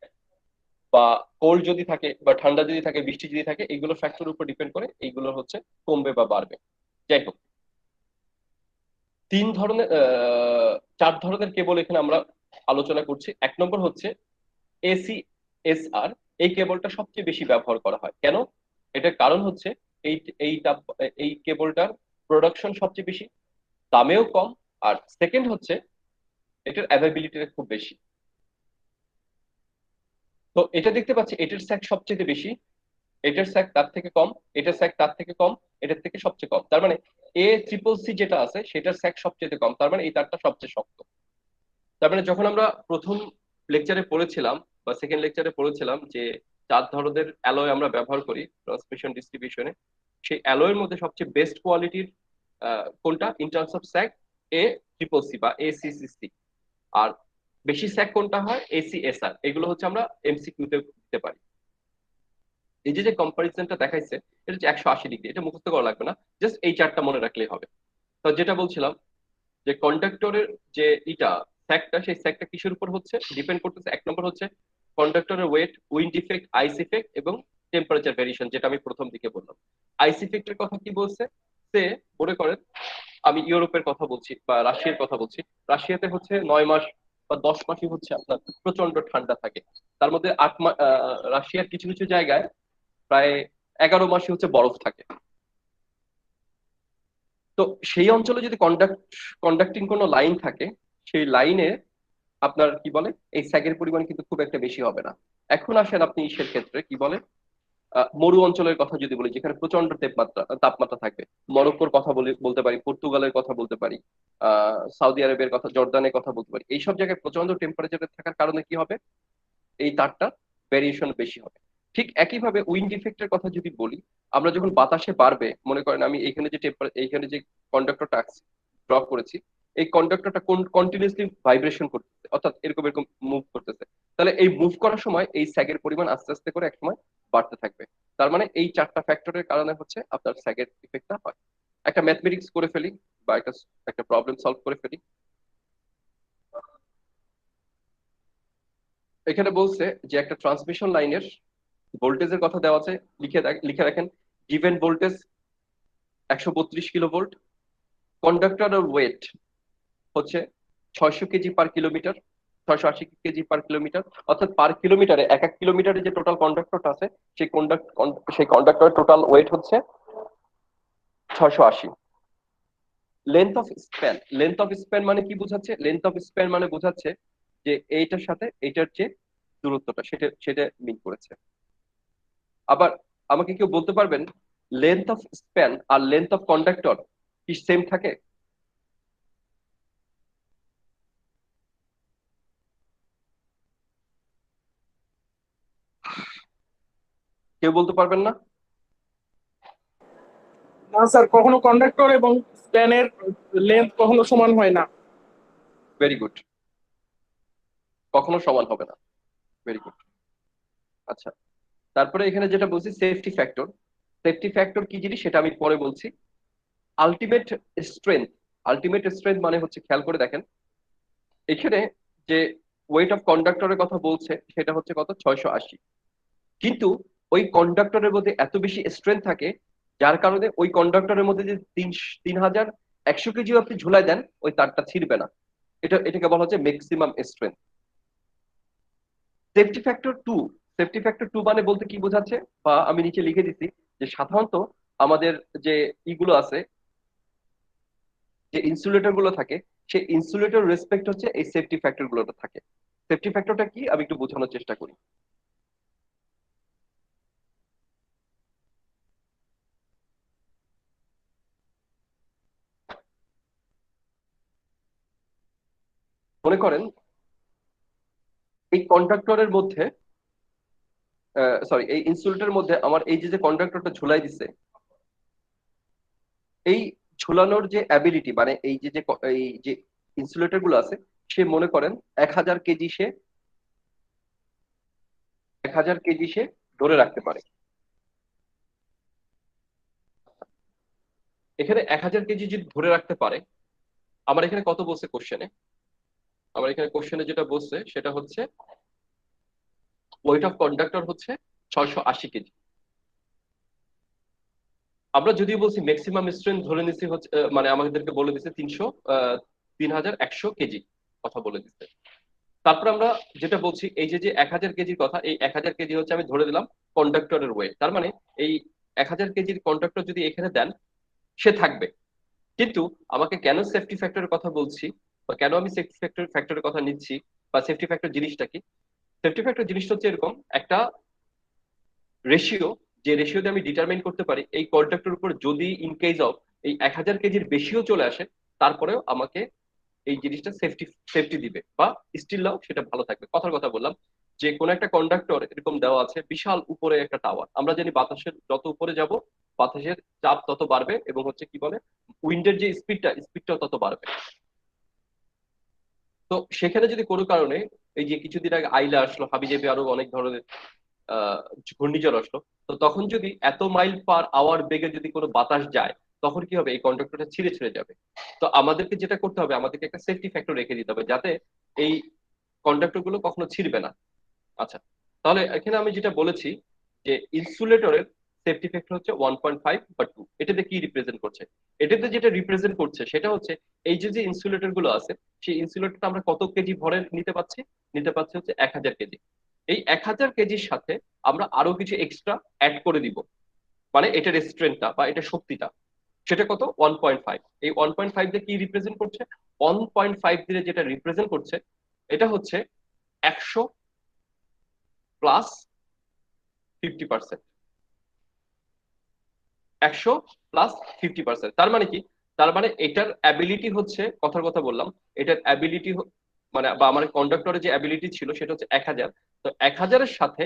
বা কোল্ড যদি থাকে বা ঠান্ডা যদি থাকে, বৃষ্টি যদি থাকে, এইগুলো ফ্যাক্টরের উপর ডিপেন্ড করে এইগুলো হচ্ছে কমবে বা বাড়বে। যাই হোক, তিন ধরনের চার ধরনের কেবল এখানে আমরা আলোচনা করছি। এক নম্বর হচ্ছে এসি এসআর। এই কেবলটা সবচেয়ে বেশি ব্যবহার করা হয়। কেন? এটার কারণ হচ্ছে এই এইটা, এই কেবলটার প্রোডাকশন সবচেয়ে বেশি, দামেও কম, আর সেকেন্ড হচ্ছে এটার অ্যাভেবিলিটিটা খুব বেশি। তো এটা দেখতে পাচ্ছি এটার স্যাক সবচেয়ে বেশি, এটার স্যাক তার থেকে কম, এটার স্যাক তার থেকে কম, এটার থেকে সবচেয়ে কম। তার মানে এ ট্রিপল সি যেটা আছে সেটার স্যাক সবচেয়ে কম, তার মানে এই তারটা সবচেয়ে শক্ত। তার মানে যখন আমরা প্রথম লেকচারে পড়েছিলাম বা সেকেন্ড লেকচারে পড়েছিলাম যে চার ধরনের অ্যালয় আমরা ব্যবহার করি ট্রান্সমিশন ডিস্ট্রিবিউশনে, সেই অ্যালয়ের মধ্যে সবচেয়ে বেস্ট কোয়ালিটির কোনটা in terms of sag? A triple C বা এসিসিসি। আর বেশি স্যাক কোনটা হয়? এসিএসআর। এগুলো হচ্ছে আমরা এমসিকিউ তে দিতে পারি। এই যে যে কম্পারিজনটা দেখাইছে, এটা হচ্ছে 180 ডিগ্রি, এটা মুখস্থ করা লাগবে না, জাস্ট এই চারটা মনে রাখলেই হবে। তো যেটা বলছিলাম যে কন্ডাক্টরের যে ইটা স্যাকটা, সেই স্যাকটা কিসের উপর হচ্ছে ডিপেন্ড করতেছে? এক নম্বর হচ্ছে কন্ডাক্টরের ওয়েট, উইন্ড ইফেক্ট, আইস ইফেক্ট এবং টেম্পারেচার ভেরিয়েশন, যেটা আমি প্রথম দিকে বললাম। আইস ইফেক্টের কথা কি বলছে? সে মনে করেন আমি ইউরোপের কথা বলছি বা রাশিয়ার কথা বলছি। রাশিয়াতে হচ্ছে 9 মাস বা 10 মাসই হচ্ছে আপনার প্রচন্ড ঠান্ডা থাকে। তার মধ্যে 8 মাস রাশিয়ার কিছু কিছু জায়গায় প্রায় 11 মাসই হচ্ছে বরফ থাকে। তো সেই অঞ্চলে যদি কন্ডাক্টিং কোনো লাইন থাকে, সেই লাইনে আপনার কি বলে এই স্যাগের পরিমাণ কিন্তু খুব একটা বেশি হবে না। এখন আসেন আপনি ইসের ক্ষেত্রে কি বলে, মরু অঞ্চলের কথা যদি বলি, যেখানে প্রচন্ড তাপমাত্রা থাকবে, মরক্কোর কথা বলতে পারি, পর্তুগালের কথা বলতে পারি, সৌদি আরবের কথা, জর্দানের কথা বলতে পারি। এইসব জায়গায় প্রচন্ড টেম্পারেচারে থাকার কারণে কি হবে? এই তারটা ভেরিয়েশন বেশি হবে। ঠিক একইভাবে উইন্ড ইফেক্টের কথা যদি বলি, আমরা যখন বাতাসে বাড়বে, মনে করেন আমি এইখানে যে এইখানে যে কন্ডাক্টরটা ড্র করেছি, এই কন্ডাক্টরটা কন্টিনিউসলি ভাইব্রেশন করতেছে, অর্থাৎ এরকম এরকম মুভ করতেছে। তাহলে এই মুভ করার সময় এই স্যাগের পরিমাণ আস্তে আস্তে করে একসময় বাড়তে থাকবে। তার মানে এই চারটা ফ্যাক্টরের কারণে হচ্ছে আপনার স্যাগের ইফেক্টটা হয়। একটা ম্যাথমেটিক্স করে ফেলি বা একটা একটা প্রবলেম সলভ করে ফেলি। এখানে বলছে যে একটা ট্রান্সমিশন লাইনের ভোল্টেজের কথা দেওয়া আছে। লিখে রাখেন গিভেন ভোল্টেজ 132 কিলোভোল্ট, কন্ডাক্টরের ওয়েট হচ্ছে 600 KG per kilometre, 680 KG per kilometre, অর্থাৎ পার কিলোমিটারে এক এক কিলোমিটারে যে টোটাল কন্ডাক্টরটা আছে সেই কন্ডাক্টরের টোটাল ওয়েট হচ্ছে 680। লেন্থ অফ স্প্যান মানে কি বোঝাচ্ছে? লেন্থ অফ স্প্যান মানে বোঝাচ্ছে যে এইটার সাথে এইটার যে দূরত্বটা সেটা সেটা মিন করেছে। আবার আমাকে কেউ বলতে পারবেন লেন্থ অফ স্প্যান আর লেন্থ অফ কন্ডাক্টর কি সেম থাকে? কেউ বলতে পারবেন না? না স্যার, কখনো কন্ডাক্টর এবং স্প্যানের লেন্থ কখনো সমান হয় না। ভেরি গুড, কখনো সমান হবে না। Very good. আচ্ছা, তারপরে এখানে যেটা বলছি সেফটি ফ্যাক্টর। সেফটি ফ্যাক্টর কি জিনিস সেটা আমি পরে বলছি। Ultimate strength. আলটিমেট স্ট্রেংথ মানে হচ্ছে, খেয়াল করে দেখেন এখানে যে ওয়েট অফ কন্ডাক্টরের কথা বলছে সেটা হচ্ছে কত, 680। কিন্তু ওই কন্ডাক্টরের মধ্যে এত বেশি স্ট্রেংথ থাকে যার কারণে ওই কন্ডাক্টরের মধ্যে যে 3100 কেজিও আপনি ঝুলাই দেন ওই তারটা ছিঁড়বে না। এটাকে বলা হচ্ছে maximum strength. Safety factor two. Safety factor two মানে বলতে কি বোঝাচ্ছে, বা আমি নিচে লিখে দিচ্ছি যে সাধারণত আমাদের যে ইগুলো আছে, যে ইনসুলেটর গুলো থাকে, সেই ইনসুলেটর রেসপেক্ট হচ্ছে এই সেফটি ফ্যাক্টর গুলোতে থাকে। সেফটি ফ্যাক্টরটা কি আমি একটু বোঝানোর চেষ্টা করি। মনে করেন এই কন্ডাক্টরের মধ্যে, সরি, এই ইনসুলেটরের মধ্যে আমার এই যে যে কন্ডাক্টরটা ঝুলাই দিছে, এই ঝুলানোর যে অ্যাবিলিটি মানে এই যে ইনসুলেটর গুলো আছে, সে মনে করেন 1000 কেজি, সে 1000 কেজি সে ধরে রাখতে পারে। এখানে 1000 কেজি যদি ধরে রাখতে পারে, আমার এখানে কত বলছে কোশ্চেনে? আমার এখানে কোশ্চেনে যেটা বলছে সেটা হচ্ছে ওয়েট অফ কন্ডাক্টর হচ্ছে 680 কেজি। আমরা যদিও বলছি ম্যাক্সিমাম স্ট্রেংথ ধরে নিচ্ছি হচ্ছে মানে আমাদেরকে বলে দিচ্ছে 3100 কেজি কথা বলে দিচ্ছে। তারপর আমরা যেটা বলছি এই যে যে 1000 কেজির কথা, এই 1000 কেজি হচ্ছে আমি ধরে দিলাম কন্ডাক্টরের ওয়েট। তার মানে এই 1000 কেজির কন্ডাক্টর যদি এখানে দেন সে থাকবে। কিন্তু আমাকে কেন সেফটি ফ্যাক্টরের কথা বলছি, বা কেন আমি সেফটি ফ্যাক্টরের কথা নিচ্ছি, বা সেফটি ফ্যাক্টর জিনিসটা কি? সেফটি ফ্যাক্টর জিনিসটা হচ্ছে এরকম একটা রেশিও, যে রেশিও দিয়ে আমি ডিটারমাইন করতে পারি এই কন্ট্রাক্টের উপর যদি ইন কেস অফ এই 1000 কেজির বেশিও চলে আসে, তারপরেও আমাকে এই জিনিসটা সেফটি সেফটি দিবে, বা স্টিল নাও সেটা ভালো থাকবে। কথার কথা বললাম যে কোন একটা কন্ডাক্টর এরকম দেওয়া আছে বিশাল উপরে একটা টাওয়ার, আমরা জানি বাতাসের যত উপরে যাব বাতাসের চাপ তত বাড়বে, এবং হচ্ছে কি বলে উইন্ডের যে স্পিডটাও তত বাড়বে। তো সেখানে যদি কোনো কারণে এই যে কিছুদিন আগে আইলা আসলো, হাবিজাবি আরো অনেক ধরনের আহ ঘূর্ণিঝড় আসলো, তো তখন যদি এত মাইল পার আওয়ার বেগে যদি কোনো বাতাস যায়, তখন কি হবে, এই কন্ডাক্টরটা ছিঁড়ে ছিঁড়ে যাবে। তো আমাদেরকে যেটা করতে হবে, আমাদেরকে একটা সেফটি ফ্যাক্টর রেখে দিতে হবে যাতে এই কন্ডাক্টর গুলো কখনো ছিঁড়বে না। আচ্ছা, তাহলে এখানে আমি যেটা বলেছি যে ইনসুলেটরের সেফটি ফ্যাক্টর হচ্ছে 1.5 বা 2। এটাতে কি রিপ্রেজেন্ট করছে? এটাতে যেটা রিপ্রেজেন্ট করছে সেটা হচ্ছে এই যে যে ইনসুলেটর গুলো আছে, সেই ইনসুলেটরটা আমরা কত কেজি ভরে নিতে পাচ্ছি হচ্ছে 1000 কেজি। এই 1000 কেজির সাথে আমরা আরো কিছু এক্সট্রা অ্যাড করে দিব, মানে এটার স্ট্রেংথটা বা এটা শক্তিটা, সেটা কত, 1.5। এই 1.5 দিয়ে কি রিপ্রেজেন্ট করছে? 1.5 দিয়ে যেটা রিপ্রেজেন্ট করছে এটা হচ্ছে 100 প্লাস 50%। 100 প্লাস 50%, তার মানে কি? তার মানে এটার অ্যাবিলিটি হচ্ছে, কথার কথা বললাম, এটার অ্যাবিলিটি মানে বা আমার কন্ডাক্টরের যে অ্যাবিলিটি ছিল সেটা হচ্ছে 1000। তো 1000-এর সাথে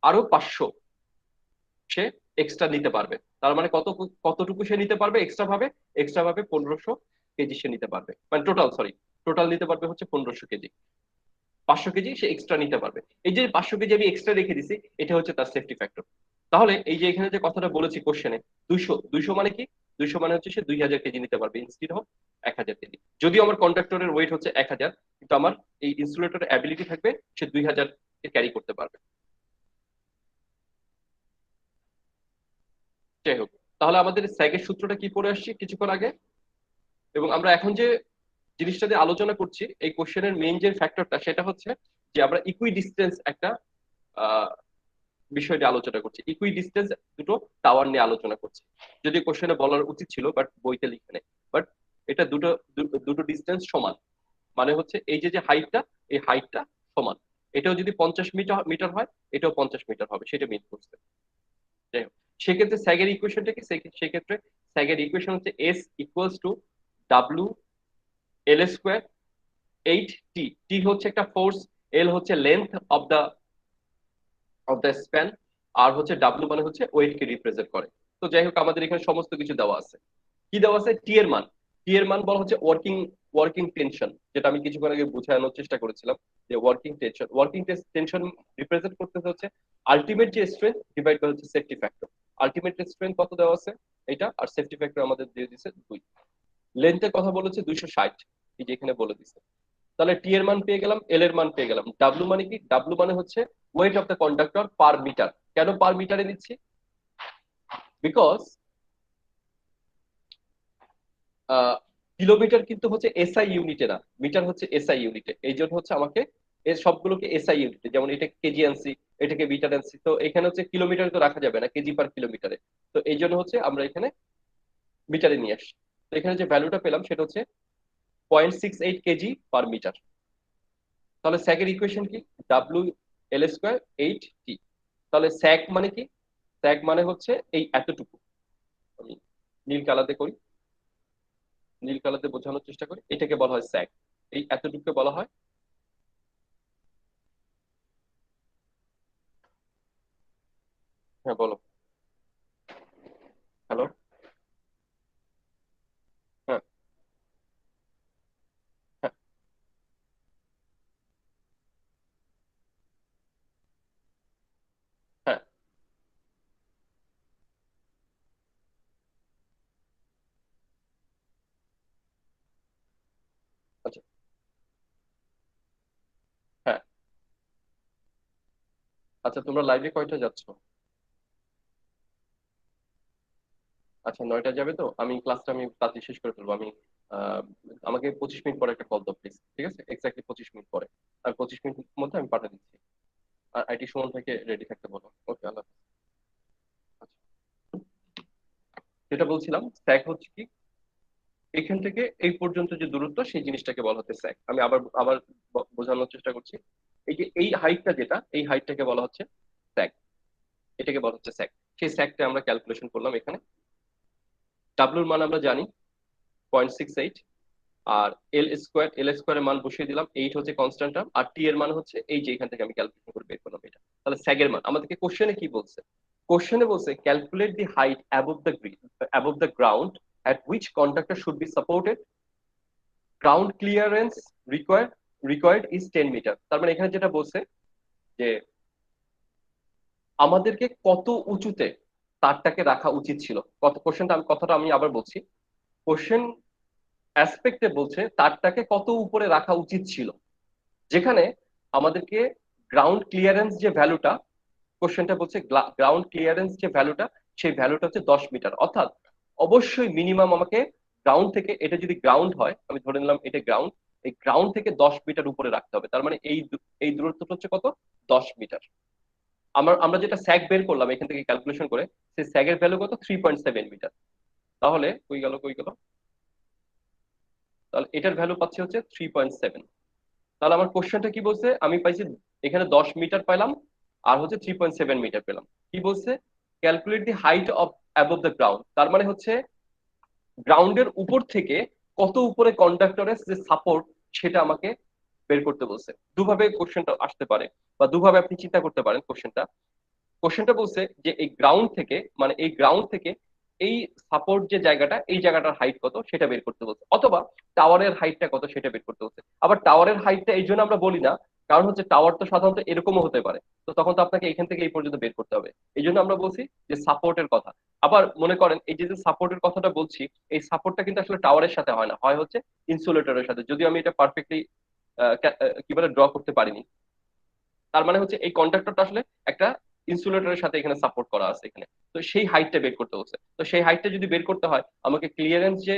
আরো 500 সে এক্সট্রা নিতে পারবে। তার মানে কতটুকু সে নিতে পারবে এক্সট্রা ভাবে 1500 কেজি সে নিতে পারবে, মানে টোটাল নিতে পারবে হচ্ছে 1500 কেজি। 500 কেজি সে এক্সট্রা নিতে পারবে। এই যে 500 কেজি আমি এক্সট্রা রেখে দিছি, এটা হচ্ছে তার সেফটি ফ্যাক্টর। তাহলে এই যে এখানে যে কথাটা বলেছি কোশ্চেনে, 200 মানে কি? 200 মানে হচ্ছে সে 2000 কেজি নিতে পারবে ইনস্টিড অফ 1000 কেজি। যদিও আমার কন্ডাক্টরের ওয়েট হচ্ছে 1000, কিন্তু আমার এই ইনসুলেটরের অ্যাবিলিটি থাকবে সে 2000 ক্যারি করতে পারবে। যাই হোক, তাহলে আমাদের স্যাগের সূত্রটা কি পড়ে আসছি কিছুক্ষণ আগে? এবং আমরা এখন যে জিনিসটা দিয়ে আলোচনা করছি, এই কোশ্চেনের মেইন যে ফ্যাক্টরটা সেটা হচ্ছে যে আমরা ইকুই ডিস্টেন্স একটা বিষয় নিয়ে আলোচনা করছি, ইকুই ডিস্টেন্স দুটো টাওয়ার নিয়ে আলোচনা করছি। যদি কোশ্চেনে বলার উচিত ছিল, বাট বইতে লিখে নেই। বাট এটা দুটো দুটো ডিস্টেন্স সমান, মানে হচ্ছে এই যে যে হাইটটা, এই হাইটটা সমান। এটাও যদি 50 মিটার হয়, এটাও 50 মিটার হবে, সেটা মিন করছে। যাই হোক, সেক্ষেত্রে স্যাগের ইকুয়েশনটা কি? সেক্ষেত্রে স্যাগের ইকুয়েশন হচ্ছে S equals to W L square 8 টি। টি হচ্ছে একটা ফোর্স, এল হচ্ছে লেন্থ অফ দ্য স্প্যান, আর হচ্ছে ডাব্লিউ মানে হচ্ছে ওয়েট কে রিপ্রেজেন্ট করে। তো যাই হোক, আমাদের এখানে সমস্ত কিছু দেওয়া আছে। কি দেওয়া আছে? টি এর মান। টি এর মান বলা হচ্ছে ওয়ার্কিং ওয়ার্কিং টেনশন, যেটা আমি কিছুক্ষণ আগে বোঝানোর চেষ্টা করেছিলাম যে ওয়ার্কিং টেনশন রিপ্রেজেন্ট করতে হচ্ছে আলটিমেট যে স্ট্রেংথ ডিভাইড বাই হচ্ছে সেফটি ফ্যাক্টর। আলটিমেট স্ট্রেংথ কত দেওয়া আছে এটা, আর সেফটি ফ্যাক্টর আমাদের দিয়ে দিছে 2। লেন্থের কথা বলেছে 260, এই যে এখানে বলে দিছে। তাহলে টি এর মান পেয়ে গেলাম, এল এর মান পেয়ে গেলাম। ডাব্লু মানে কি? ডাব্লু মানে হচ্ছে weight of the conductor per metre. কেন পার মিটারে নিচ্ছি? বিকজ কিলোমিটার কিন্তু হচ্ছে এসআই ইউনিটে না, মিটার হচ্ছে এসআই ইউনিটে। এই জন্য হচ্ছে আমাকে এর সবগুলোকে এসআই ইউনিটে, যেমন এটা কেজি আনছি, এটাকে মিটার আনছি, তো এখানে হচ্ছে কিলোমিটারে তো রাখা যাবে না, কেজি পার কিলোমিটারে। তো এই জন্য হচ্ছে আমরা এখানে মিটারে নিয়ে আসি। তো এখানে যে ভ্যালুটা পেলাম সেটা হচ্ছে 0.68 কেজি পার মিটার। তাহলে স্যাকের ইকুয়েশন কি? W L square 8 T. তাহলে স্যাক মানে কি? স্যাক মানে হচ্ছে এই এতটুকু। আমি নীল কালাতে করি, নীল কালাতে বোঝানোর চেষ্টা করি। এটাকে বলা হয় স্যাক, এই এতটুকুকে বলা হয়। হ্যাঁ বলো। হ্যালো। হ্যাঁ, হ্যাঁ, হ্যাঁ। আচ্ছা, হ্যাঁ। আচ্ছা, তোমরা লাইভে কয়টা যাচ্ছ? আচ্ছা, 9টা যাবে তো। আমি ক্লাসটা আমি তাড়াতাড়ি শেষ করে ফেলবো। আমি আহ, আমাকে 25 মিনিট পরে একটা কল দাও প্লিজ, ঠিক আছে? এক্স্যাক্টলি 25 মিনিট পরে। আর 25 মিনিটের মধ্যে আমি পাঠিয়ে দিচ্ছি। আর আইটি সুমন থেকে রেডি থাকতে বলো। ওকে, আল্লাহ হাফেজ। আচ্ছা, যেটা বলছিলাম, স্যাক হচ্ছে কি? এখান থেকে এই পর্যন্ত যে দূরত্ব, সেই জিনিসটাকে বলা হচ্ছে স্যাক। আমি আবার আবার বোঝানোর চেষ্টা করছি। এই যে এই হাইটটা, যেটা এই হাইটটাকে বলা হচ্ছে স্যাক, এটাকে বলা হচ্ছে স্যাক। সেই স্যাকটা আমরা ক্যালকুলেশন করলাম এখানে। ডাব্লুর মান আমরা জানি 0.68, আর এল স্কোয়ারের মান বসিয়ে দিলাম। 8 হচ্ছে কনস্ট্যান্ট টার্ম, আর টি এর মান হচ্ছে এই যে এখান থেকে আমি ক্যালকুলেশন করে বের করলাম এটা। তাহলে স্যাগের মান আমাদেরকে কোশ্চেনে কি বলছে? কোশ্চেনে বলছে calculate the height above the ground at which conductor should be supported. Ground clearance required is 10 metre. তার মানে এখানে যেটা বলছে যে আমাদেরকে কত উঁচুতে তারটাকে রাখা উচিত ছিল। কথাটা আমি আবার বলছি। কোশ্চেন অ্যাসপেক্টে বলছে তারটাকে কত উপরে রাখা উচিত ছিল, যেখানে আমাদেরকে গ্রাউন্ড ক্লিয়ারেন্স যে ভ্যালুটা, কোশ্চেনটা বলছে গ্রাউন্ড ক্লিয়ারেন্স যে ভ্যালুটা, সেই ভ্যালুটা হচ্ছে 10 মিটার। অর্থাৎ অবশ্যই মিনিমাম আমাকে গ্রাউন্ড থেকে, এটা যদি গ্রাউন্ড হয়, আমি ধরে নিলাম এটা গ্রাউন্ড, এই গ্রাউন্ড থেকে 10 মিটার উপরে রাখতে হবে। তার মানে এই দূরত্বটা হচ্ছে কত? 10 মিটার। আমরা যেটা স্যাগ বের করলাম এখান থেকে ক্যালকুলেশন করে, সেই স্যাগের ভ্যালু কত? 3.7 মিটার। তাহলে কই গেল? তাহলে এটার ভ্যালু পাচ্ছি হচ্ছে 3.7। তাহলে আমার কোশ্চেনটা কি বলছে? আমি পাইছি এখানে 10 মিটার পাইলাম, আর হচ্ছে 3.7 মিটার পেলাম। কি বলছে? Calculate the height of above the ground. তার মানে হচ্ছে গ্রাউন্ডের উপর থেকে কত উপরে কন্ডাক্টরের যে সাপোর্ট, সেটা আমাকে বের করতে বলছে। দুভাবে কোশ্চেনটা আসতে পারে, বা দুভাবে আপনি চিন্তা করতে পারেন কোশ্চেনটা। কোশ্চেনটা বলছে যে এই গ্রাউন্ড থেকে, মানে এই গ্রাউন্ড থেকে এই সাপোর্ট যে জায়গাটা, এই জায়গাটার হাইট কত সেটা বের করতে বলছে, অথবা টাওয়ারের হাইটটা কত সেটা বের করতে বলছে। আবার টাওয়ারের হাইটটা এই জন্য আমরা বলি না, কারণ হচ্ছে টাওয়ার তো সাধারণত এরকমও হতে পারে, তো তখন তো আপনাকে এখান থেকে এই পর্যন্ত বের করতে হবে। এই জন্য আমরা বলছি যে সাপোর্টের কথা। আবার মনে করেন এই যে সাপোর্টের কথাটা বলছি, এই সাপোর্টটা কিন্তু আসলে টাওয়ারের সাথে হয় না, হয় হচ্ছে ইনসুলেটরের সাথে। যদিও আমি এটা পারফেক্টলি কি বলে ড্র করতে পারিনি। তার মানে হচ্ছে এই কন্ডাক্টরটা আসলে একটা ইনসুলেটরের সাথে এখানে সাপোর্ট করা আছে এখানে। তো সেই হাইটটা বের করতে হচ্ছে। তো সেই হাইটটা যদি বের করতে হয়, আমাকে ক্লিয়ারেন্স যে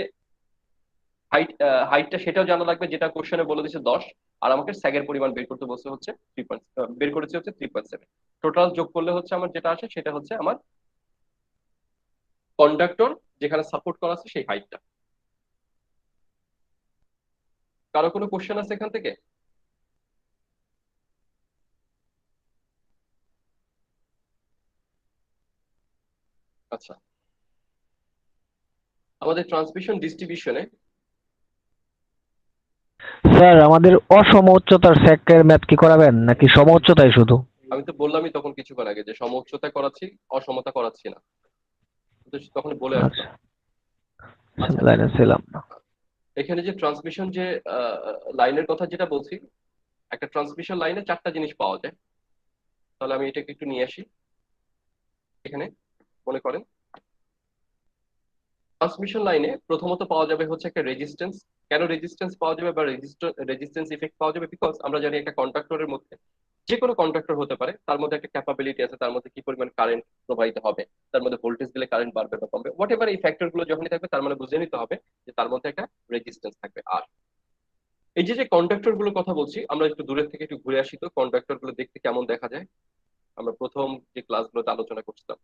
হাইটটা সেটাও জানা লাগবে, যেটা কোশ্চেনে বলে দিচ্ছে 10, আর আমাকে স্যাগের পরিমাণ বের করতে বলছে হচ্ছে 3 বের করেছে হচ্ছে 3.7। টোটাল যোগ করলে হচ্ছে আমার যেটা আসে সেটা হচ্ছে আমার কন্ডাক্টর যেখানে সাপোর্ট করা আছে সেই হাইটটা। কারো কোনো কোশ্চেন আছে এখান থেকে? আচ্ছা, আমাদের ট্রান্সমিশন ডিস্ট্রিবিউশনে স্যার আমাদের অসম উচ্চতার সেক্টর ম্যাথ কি করাবেন নাকি সম উচ্চতায় শুধু? আমি তো বললামই তখন কিছুক্ষণ আগে যে সম উচ্চতা করাচ্ছি, অসমতা করাচ্ছি না, তো তখন বলে আচ্ছা, আসলাম। আচ্ছা, লাইনে ছিলাম না। এখানে যে ট্রান্সমিশন যে লাইনের কথা যেটা বলছি, একটা ট্রান্সমিশন লাইনে 4টা জিনিস পাওয়া যায়। তাহলে আমি এটাকে একটু নিয়ে আসি এখানে। মনে করেন ট্রান্সমিশন লাইনে প্রথমত পাওয়া যাবে হচ্ছে একটা রেজিস্ট্যান্স। কেন রেজিস্ট্যান্স পাওয়া যাবে বা রেজিস্ট্যান্স ইফেক্ট পাওয়া যাবে? বিকজ আমরা জানি একটা কন্ডাক্টরের মধ্যে, যে কোনো কন্ডাক্টর হতে পারে, তার মধ্যে একটা ক্যাপাবিলিটি আছে, তার মধ্যে কি পরিমাণ কারেন্ট প্রবাহিত হবে, তার মধ্যে ভোল্টেজ দিলে কারেন্ট বাড়বে বা কমবে, হোয়াট এভার এই ফ্যাক্টর গুলো যখনই থাকবে তার মানে বুঝে নিতে হবে যে তার মধ্যে একটা রেজিস্ট্যান্স থাকবে। আর এই যে যে কন্ডাক্টর গুলোর কথা বলছি, আমরা একটু দূরের থেকে একটু ঘুরে আসি তো কন্ডাক্টর গুলো দেখতে কেমন দেখা যায়। আমরা প্রথম যে ক্লাসগুলোতে আলোচনা করছিলাম,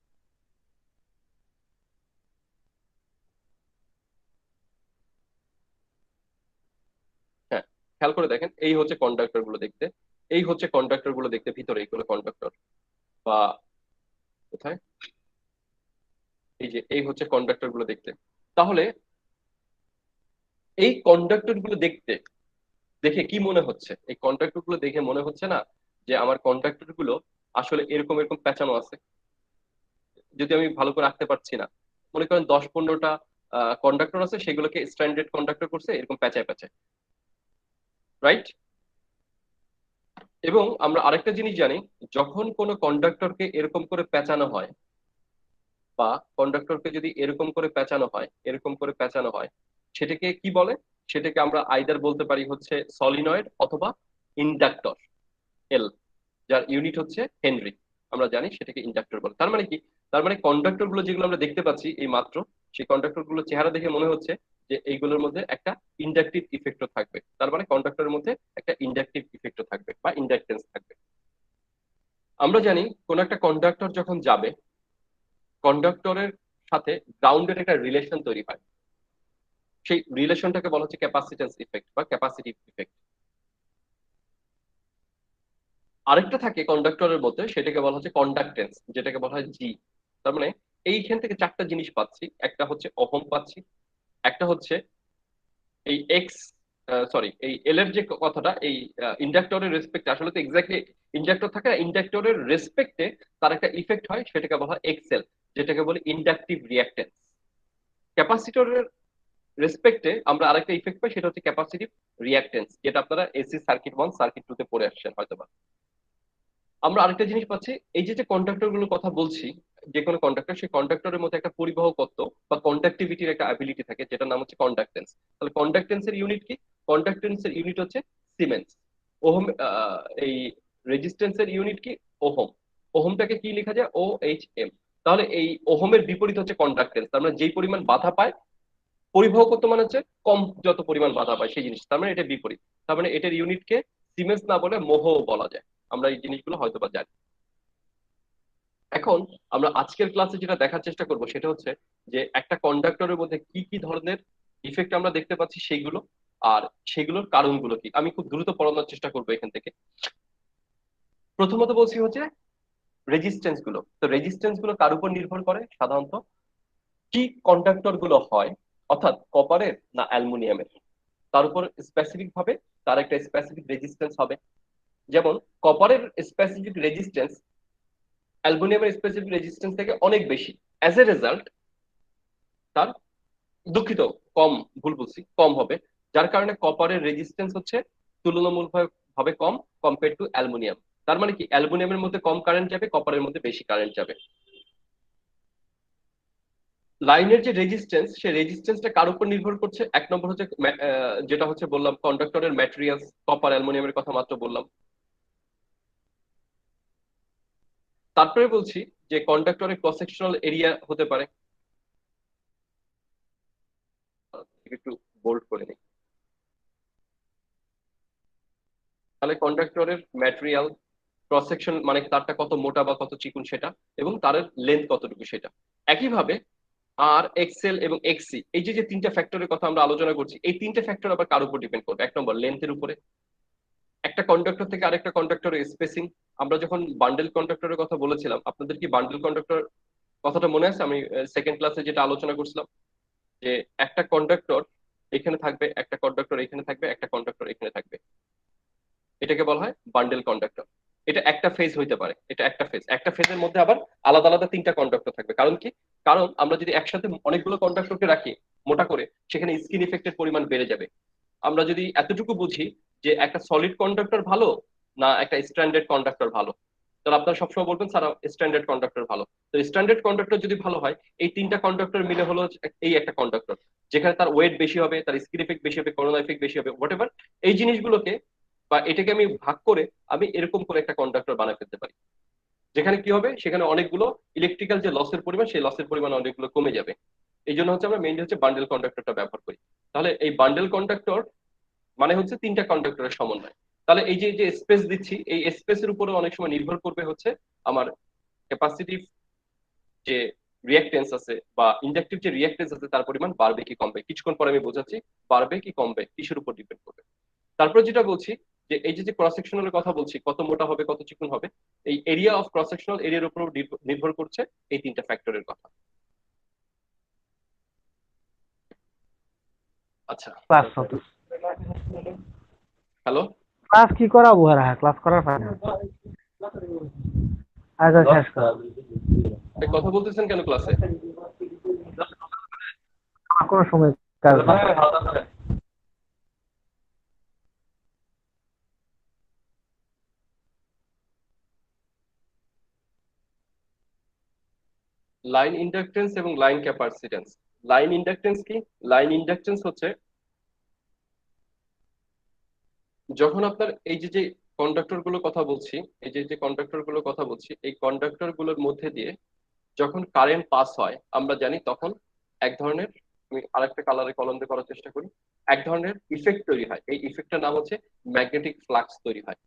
হ্যাঁ, খেয়াল করে দেখেন, এই হচ্ছে কন্ডাক্টর গুলো দেখতে, এই হচ্ছে কন্ডাক্টর গুলো দেখতে, ভিতরে এইগুলো কন্ডাক্টর বা কোথায়, এই যে এই হচ্ছে কন্ডাক্টর গুলো দেখতে। তাহলে এই কন্ডাক্টর গুলো দেখতে দেখে কি মনে হচ্ছে? এই কন্ডাক্টর গুলো দেখে মনে হচ্ছে না যে আমার কন্ডাক্টর গুলো আসলে এরকম এরকম পেঁচানো আছে, যদি আমি ভালো করে আঁকতে পারছি না। মনে করেন 10-15টা কন্ডাক্টর আছে, সেগুলোকে স্ট্যান্ডার্ড কন্ডাক্টর করছে এরকম প্যাচায় প্যাচায়, রাইট? এবং আমরা আরেকটা জিনিস জানি, যখন কোনো কন্ডাক্টরকে এরকম করে পেঁচানো হয় বা কন্ডাক্টরকে যদি এরকম করে পেঁচানো হয়, এরকম করে পেঁচানো হয়, সেটাকে কি বলে? সেটাকে আমরা আইদার বলতে পারি হচ্ছে সলিনয়েড অথবা ইন্ডাক্টর। এল, যার ইউনিট হচ্ছে হেনরি, আমরা জানি সেটাকে ইন্ডাক্টর বলে। তার মানে কি? তার মানে কন্ডাক্টর গুলো যেগুলো আমরা দেখতে পাচ্ছি এই মাত্র, সেই কন্ডাক্টর গুলো চেহারা দেখে মনে হচ্ছে যে এইগুলোর মধ্যে একটা ইন্ডাকটিভ ইফেক্টও থাকবে। তার মানে কন্ডাক্টরের মধ্যে একটা ইন্ডাকটিভ ইফেক্টও থাকবে বা ইন্ডাকটেন্স থাকবে। আমরা জানি কোন একটা কন্ডাক্টর যখন যাবে, কন্ডাক্টরের সাথে গ্রাউন্ডের একটা রিলেশন তৈরি হয়, সেই রিলেশনটাকে বলা হচ্ছে ক্যাপাসিটেন্স ইফেক্ট বা ক্যাপাসিটিভ ইফেক্ট। আরেকটা থাকে কন্ডাক্টরের মধ্যে, সেটাকে বলা হচ্ছে কন্ডাক্টেন্স, যেটাকে বলা হয় জি। তার মানে এইখান থেকে 4টা জিনিস পাচ্ছি, একটা হচ্ছে ওহম পাচ্ছি, একটা হচ্ছে এই এক্স, সরি এই এল এর যে কথাটা, এই ইন্ডাক্টরের রেসপেক্টে, আসলে তো এক্স্যাক্টলি ইন্ডাক্টর থাকে না, ইন্ডাক্টরের রেসপেক্টে তার একটা ইফেক্ট হয়, সেটাকে বলা হয় এক্সেল, যেটাকে বলি ইন্ডাকটিভ রিঅ্যাক্টেন্স। ক্যাপাসিটরের রেসপেক্টে আমরা আরেকটা ইফেক্ট পাই, সেটা হচ্ছে ক্যাপাসিটিভ রিঅ্যাক্টেন্স, যেটা আপনারা এসি সার্কিট 1 সার্কিট 2 তে পড়ে আসছেন হয়তোবা। আমরা আরেকটা জিনিস পাচ্ছি, এই যে যে কন্ডাক্টর গুলোর কথা বলছি, যে কোনো কন্ডাক্টর, সেই কন্ডাক্টরের মধ্যে একটা পরিবাহকত্ব বা কন্ডাক্টিভিটির একটা অ্যাবিলিটি থাকে, যেটার নাম হচ্ছে কন্ডাক্টেন্স। তাহলে কন্ডাক্টেন্সের ইউনিট কি? কন্ডাক্টেন্সের ইউনিট হচ্ছে সিমেন্স। ওহম, এই রেজিস্ট্যান্সের ইউনিট কি? ওহম। ওহমটাকে কি লেখা যায়? O H M. তাহলে এই ওহমের বিপরীত হচ্ছে কন্ডাক্টেন্স। তার মানে যেই পরিমাণ বাধা পায়, পরিবাহকত্ব মানে হচ্ছে কম যত পরিমাণ বাধা পায় সেই জিনিস, তার মানে এটা বিপরীত। তার মানে এটার ইউনিটকে সিমেন্স না বলে মোহ বলা যায়। আমরা এই জিনিসগুলো হয়তো বা জানি। এখন আমরা আজকের ক্লাসে যেটা দেখার চেষ্টা করব সেটা হচ্ছে যে একটা কন্ডাক্টরের মধ্যে কি কি ধরনের ইফেক্ট আমরা দেখতে পাচ্ছি সেইগুলো, আর সেগুলোর কারণগুলো কি। আমি খুব দ্রুত পড়ানোর চেষ্টা করবো এখান থেকে। প্রথমত বলছি হচ্ছে রেজিস্ট্যান্স গুলো। তো রেজিস্ট্যান্স গুলো কার উপর নির্ভর করে সাধারণত? কি কন্ডাক্টর গুলো হয়, অর্থাৎ কপারের না অ্যালুমিনিয়ামের, তার উপর স্পেসিফিক ভাবে তার একটা স্পেসিফিক রেজিস্ট্যান্স হবে। যেমন কপারের স্পেসিফিক রেজিস্ট্যান্স অ্যালুমিনিয়ামের স্পেসিফিক রেজিস্ট্যান্স থেকে অনেক বেশি। অ্যাজ এ রেজাল্ট তার, দুঃখিত, কম, ভুল বলছি, কম হবে। যার কারণে কপারের রেজিস্ট্যান্স হচ্ছে তুলনামূলকভাবে কম কম্পেয়ার টু অ্যালুমিনিয়াম। তার মানে কি? অ্যালুমিনিয়ামের মধ্যে কম কারেন্ট যাবে, কপারের মধ্যে বেশি কারেন্ট যাবে। লাইনের যে রেজিস্ট্যান্স, সেই রেজিস্ট্যান্সটা কার উপর নির্ভর করছে? এক নম্বর হচ্ছে যেটা হচ্ছে বললাম কন্ডাক্টরের ম্যাটেরিয়ালস, কপার অ্যালুমিনিয়ামের কথা মাত্র বললাম। তারপরে বলছি যে কন্ডাক্টরের ক্রস সেকশনাল এরিয়া হতে পারে, একটু বোল্ড করে নিই। তাহলে কন্ডাক্টরের ম্যাটেরিয়াল, ক্রস সেকশন মানে তারটা কত মোটা বা কত চিকুন সেটা, এবং তার লেন্থ কতটুকু সেটা। একইভাবে আর এক্সএল এবং এক্সসি, এই যে যে তিনটা ফ্যাক্টরের কথা আমরা আলোচনা করছি, এই তিনটা ফ্যাক্টর আবার কার উপর ডিপেন্ড করবে? এক নম্বর লেন্থের উপরে, একটা কন্ডাক্টর থেকে আরেকটা কন্ডাক্টরের স্পেসিং। আমরা যখন বান্ডেল কন্ডাক্টরের কথা বলেছিলাম, আপনাদের কি বান্ডেল কন্ডাক্টর কথাটা মনে আছে? আমি সেকেন্ড ক্লাসে যেটা আলোচনা করছিলাম, যে একটা কন্ডাক্টর এখানে থাকবে, একটা কন্ডাক্টর এখানে থাকবে, একটা কন্ডাক্টর এখানে থাকবে, এটাকে বলা হয় বান্ডেল কন্ডাক্টর। এটা একটা ফেজ হইতে পারে, এটা একটা ফেজ, একটা ফেজের মধ্যে আবার আলাদা আলাদা তিনটা কন্ডাক্টর থাকবে। কারণ কি? কারণ আমরা যদি একসাথে অনেকগুলো কন্ডাক্টরকে রাখি মোটা করে, সেখানে স্কিন ইফেক্টের পরিমাণ বেড়ে যাবে। আমরা যদি এতটুকু বুঝি যে একটা সলিড কন্ডাক্টর ভালো না একটা স্ট্যান্ডার্ড কন্ডাক্টর ভালো, তাহলে আপনারা সবসময় বলবেন স্যার স্ট্যান্ডার্ড কন্ডাক্টর ভালো। তো স্ট্যান্ডার্ড কন্ডাক্টর যদি ভালো হয়, এই তিনটা কন্ডাক্টর মিলে হলো এই একটা কন্ডাক্টর, যেখানে তার ওয়েট বেশি হবে, তার স্কিন ইফেক্ট বেশি হবে, করোনা ইফেক্ট বেশি হবে, হোয়াট এভার। এই জিনিসগুলোকে বা এটাকে আমি ভাগ করে আমি এরকম করে একটা কন্ডাক্টর বানায় ফেলতে পারি, যেখানে কি হবে, সেখানে অনেকগুলো ইলেকট্রিক্যাল যে লসের পরিমাণ, সেই লসের পরিমাণ অনেকগুলো কমে যাবে। এই জন্য হচ্ছে আমরা মেইনলি হচ্ছে বান্ডেল কন্ডাক্টরটা ব্যবহার করি। তাহলে এই বান্ডেল কন্ডাক্টর মানে হচ্ছে তিনটা কন্ডাক্টরের সমন্বয়। তাহলে এই যে যে স্পেস দিচ্ছি, এই স্পেসের উপরে অনেক সময় নির্ভর করবে হচ্ছে আমার ক্যাপাসিটিভ যে রিঅ্যাকটেন্স আছে বা ইন্ডাকটিভ যে রিঅ্যাকটেন্স আছে, তার পরিমাণ বাড়বে কি কমবে। কিছুক্ষণ পরে আমি বোঝাচ্ছি বাড়বে কি কমবে কিসের উপর ডিপেন্ড করবে। তারপরে যেটা বলছি, যে এই যে যে ক্রস সেকশনালের কথা বলছি, কত মোটা হবে কত চিকন হবে, এই এরিয়া অফ ক্রস সেকশনাল এরিয়ার উপর নির্ভর করছে এই তিনটা ফ্যাক্টরের কথা। আচ্ছা, ক্লাস হতো, হ্যালো, ক্লাস কি করাবো? আর হ্যাঁ, ক্লাস করার পারে না, আগে শেষ করা। কথা বলতেছেন কেন ক্লাসে? আমার কোনো সময় কাজ নেই। লাইন ইন্ডাকটেন্স এবং লাইন ক্যাপাসিটেন্স। লাইন ইন্ডাকটেন্স কি? লাইন ইন্ডাকটেন্স হচ্ছে যখন আপনার এই যে যে কন্ডাক্টর গুলোর কথা বলছি, এই যে যে কন্ডাক্টর গুলোর কথা বলছি, এই কন্ডাক্টর গুলোর মধ্যে দিয়ে যখন কারেন্ট পাস হয়, আমরা জানি তখন এক ধরনের, আমি আরেকটা কালারে কলম দিয়ে করার চেষ্টা করি, এক ধরনের ইফেক্ট তৈরি হয়। এই ইফেক্টটার নাম হচ্ছে ম্যাগনেটিক ফ্লাক্স তৈরি হয়।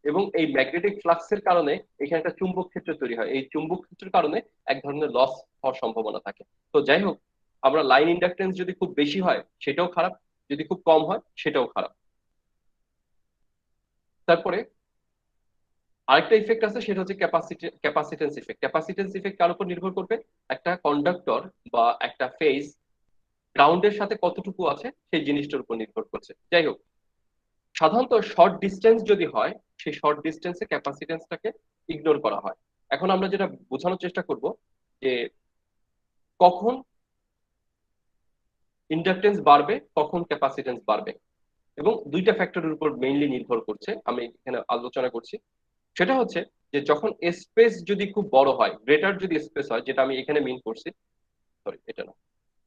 এবং এই ম্যাগনেটিক ফ্লাক্সের কারণে এখানে একটা চুম্বক ক্ষেত্র তৈরি হয়। এই চুম্বক ক্ষেত্রের কারণে এক ধরনের লস হওয়ার সম্ভাবনা থাকে। তো যাই হোক, আমরা লাইন ইন্ডাকটেন্স যদি খুব বেশি হয় সেটাও খারাপ, যদি খুব কম হয় সেটাও খারাপ। তারপরে আরেকটা ইফেক্ট আছে, সেটা হচ্ছে ক্যাপাসিটেন্স ইফেক্ট। ক্যাপাসিটেন্স ইফেক্ট কার উপর নির্ভর করবে? একটা কন্ডাক্টর বা একটা ফেজ গ্রাউন্ডের সাথে কতটুকু আছে সেই জিনিসটার উপর নির্ভর করছে। যাই হোক, সাধারণত শর্ট ডিস্টেন্স যদি হয়, সেই শর্ট ডিস্টেন্সে ক্যাপাসিটেন্সটাকে ইগনোর করা হয়। এখন আমরা যেটা বোঝানোর চেষ্টা করব যে কখন ইন্ডাকটেন্স বাড়বে, কখন ক্যাপাসিটেন্স বাড়বে, এবং দুইটা ফ্যাক্টরের উপর মেইনলি নির্ভর করছে আমি এখানে আলোচনা করছি। সেটা হচ্ছে যে যখন স্পেস যদি খুব বড় হয়, গ্রেটার যদি স্পেস হয়, যেটা আমি এখানে মিন করছি, সরি এটা না,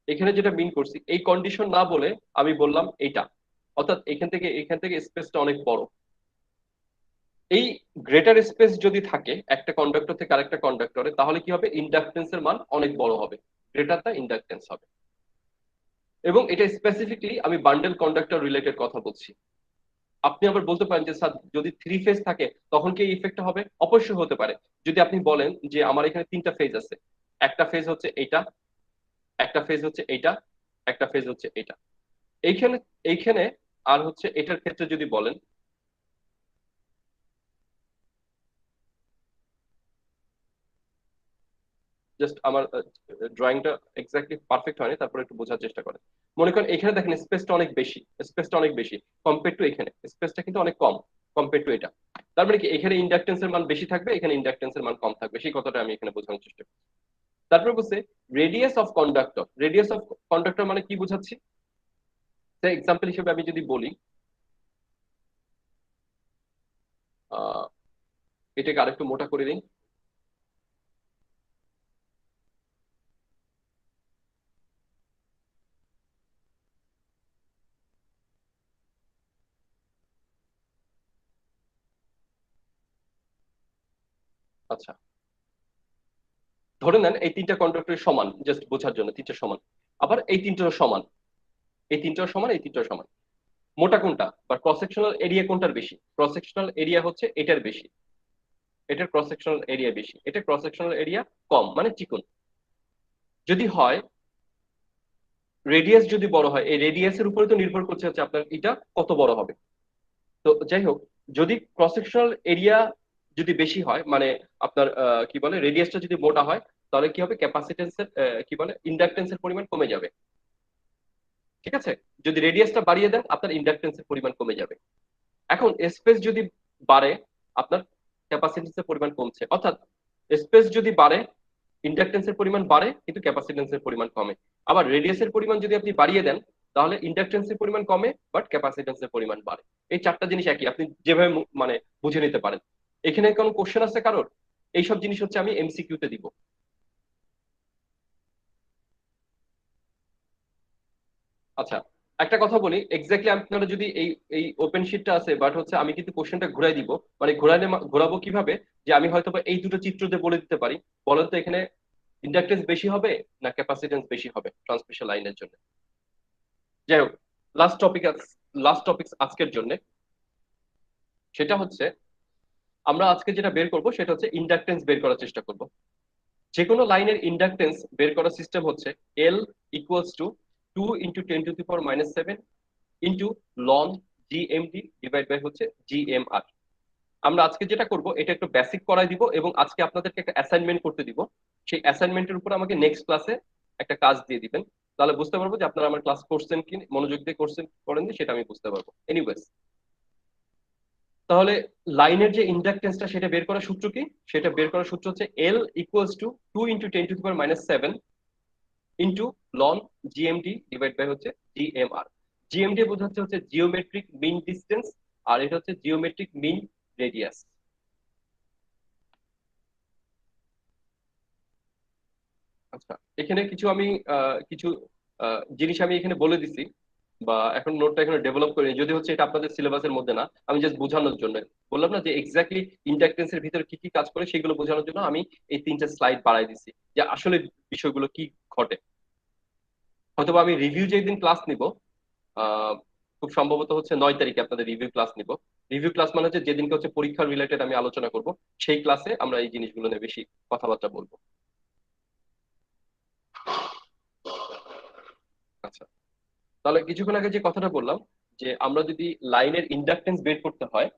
এখানে যেটা মিন করছি, এই কন্ডিশন না বলে আমি বললাম এইটা, অর্থাৎ এখান থেকে স্পেসটা অনেক বড়। এই গ্রেটার স্পেস যদি থাকে একটা কন্ডাক্টর থেকে আরেকটা কন্ডাক্টরে, তাহলে কি হবে? ইন্ডাকটেন্সের মান অনেক বড় হবে, গ্রেটার দা ইন্ডাকটেন্স হবে। এবং এটা স্পেসিফিকলি আমি বান্ডেল কন্ডাক্টর রিলেটেড কথা বলছি। আপনি আবার বলতে পারেন যে স্যার যদি থ্রি ফেজ থাকে তখন কি ইফেক্টটা হবে? অবশ্যই হতে পারে। যদি আপনি বলেন যে আমার এখানে তিনটা ফেজ আছে, একটা ফেজ হচ্ছে এইটা, একটা ফেজ হচ্ছে এইটা, একটা ফেজ হচ্ছে এইটা, এইখানে এইখানে আর হচ্ছে এটার ক্ষেত্রে যদি বলেন, জাস্ট আমার ড্রয়িংটা এক্স্যাক্টলি পারফেক্ট হয়নি, তারপরে একটু বোঝার চেষ্টা করেন। মনে করেন এখানে দেখেন স্পেসটা অনেক বেশি, স্পেসটা অনেক বেশি কম্পেয়ার টু এখানে, স্পেসটা কিন্তু অনেক কম কম্পেয়ার টু এটা। তার মানে কি এখানে ইন্ডাকটেন্সের মান বেশি থাকবে, এখানে ইন্ডাকটেন্সের মান কম থাকবে, সেই কথাটা আমি এখানে বোঝানোর চেষ্টা করি। তারপরে বলছে radius of conductor. Radius of conductor মানে কি বোঝাচ্ছি? এক্সাম্পল হিসেবে আমি যদি বলি, এটাকে আরেকটু মোটা করে দিই। আচ্ছা, ধরে নেন এই তিনটা কন্ডাক্টর সমান, জাস্ট বোঝার জন্য তিনটা সমান, আবার এই তিনটা সমান, এই তিনটাও সমান, এই তিনটাও সমান। মোটা কোনটা বা ক্রস সেকশনাল এরিয়া কোনটার বেশি? ক্রস সেকশনাল এরিয়া হচ্ছে এটার বেশি, এটার ক্রস সেকশনাল এরিয়া বেশি, এটা ক্রস সেকশনাল এরিয়া কম মানে চিকন। যদি হয় রেডিয়াস যদি বড় হয়, এই রেডিয়াসের উপরে তো নির্ভর করছে হচ্ছে আপনার এটা কত বড় হবে। তো যাই হোক, যদি ক্রস সেকশনাল এরিয়া যদি বেশি হয় মানে আপনার কি বলে রেডিয়াসটা যদি মোটা হয়, তাহলে কি হবে ক্যাপাসিটেন্সের কি বলে ইন্ডাকটেন্সের পরিমাণ কমে যাবে। ঠিক আছে, যদি রেডিয়াসটা বাড়িয়ে দেন আপনার ইন্ডাকটেন্সের পরিমাণ কমে যাবে। এখন স্পেস যদি বাড়ে আপনার ক্যাপাসিটেন্সের পরিমাণ কমছে, অর্থাৎ স্পেস যদি বাড়ে ইন্ডাকটেন্সের পরিমাণ বাড়ে কিন্তু ক্যাপাসিটেন্সের পরিমাণ কমে। আবার রেডিয়াসের পরিমাণ যদি আপনি বাড়িয়ে দেন তাহলে ইন্ডাকটেন্সের পরিমাণ কমে বাট ক্যাপাসিটেন্সের পরিমাণ বাড়ে। এই চারটা জিনিস একই, আপনি যেভাবে মানে বুঝে নিতে পারেন। এখানে কোনো কোশ্চেন আছে কারোর? এইসব জিনিস হচ্ছে আমি এমসিকিউ তে দিব। আচ্ছা, একটা কথা বলি, এক্স্যাক্টলি আপনারা যদি এই এই ওপেন শিটটা আছে বাট হচ্ছে আমি কিন্তু কোশ্চেনটা ঘুরাই দিব, মানে ঘোরাবো কিভাবে, যে আমি হয়তো বা এই দুটো চিত্র দিয়ে বলে দিতে পারি, বলেন তো এখানে ইন্ডাকটেন্স বেশি হবে না ক্যাপাসিটেন্স বেশি হবে ট্রান্সমিশন লাইনের জন্য। যাই হোক, লাস্ট টপিক, লাস্ট টপিক আজকের জন্য সেটা হচ্ছে আমরা আজকে যেটা বের করব সেটা হচ্ছে ইন্ডাকটেন্স বের করার চেষ্টা করব। যে কোনো লাইনের ইন্ডাকটেন্স বের করার সিস্টেম হচ্ছে L equals to 2 × 10⁻⁷ into ln GMD divide by হচ্ছে জিএমআর। আমরা আজকে যেটা করব এটা একটু বেসিক করাই দিব এবং আজকে আপনাদেরকে একটা অ্যাসাইনমেন্ট করতে দিব। সেই অ্যাসাইনমেন্টের উপর আমাকে নেক্সট ক্লাসে একটা কাজ দিয়ে দিবেন, তাহলে বুঝতে পারবো যে আপনারা আমার ক্লাস করছেন কি মনোযোগ দিয়ে করছেন করেননি সেটা আমি বুঝতে পারবো। এনিওয়েজ, তাহলে লাইনের যে ইন্ডাকটেন্সটা সেটা বের করার সূত্র কি? সেটা বের করার সূত্র হচ্ছে L equals to 2 × 10⁻⁷ into ln GMD divide by হচ্ছে জিএমআর। জিএমডি বোঝাচ্ছে হচ্ছে জিওমেট্রিক মিন ডিস্টেন্স, আর এটা হচ্ছে জিওমেট্রিক মিন রেডিয়াস। আচ্ছা, এখানে কিছু আমি কিছু জিনিস আমি এখানে বলে দিছি, বা এখন নোটটা এখানে ডেভেলপ করিনি, যদি হচ্ছে এটা আপনাদের সিলেবাসের মধ্যে না, আমি জাস্ট বোঝানোর জন্য বললাম না যে এক্স্যাক্টলি ইন্ডাকটেন্সের ভিতরে কি কি কাজ করে সেগুলো বোঝানোর জন্য আমি এই 3টে স্লাইড বাড়াই দিছি, যে আসলে বিষয়গুলো কি ঘটে। হয়তোবা আমি রিভিউ যেদিন ক্লাস নিব, আহ খুব সম্ভবত হচ্ছে 9 তারিখে আপনাদের রিভিউ ক্লাস নিব। রিভিউ ক্লাস মানে হচ্ছে যেদিনকে হচ্ছে পরীক্ষা রিলেটেড আমি আলোচনা করব, সেই ক্লাসে আমরা এই জিনিসগুলো নিয়ে বেশি কথাবার্তা বলবো। আচ্ছা, তাহলে কিছুক্ষণ আগে যে কথাটা বললাম যে আমরা যদি লাইনের ইন্ডাকটেন্স বের করতে হয়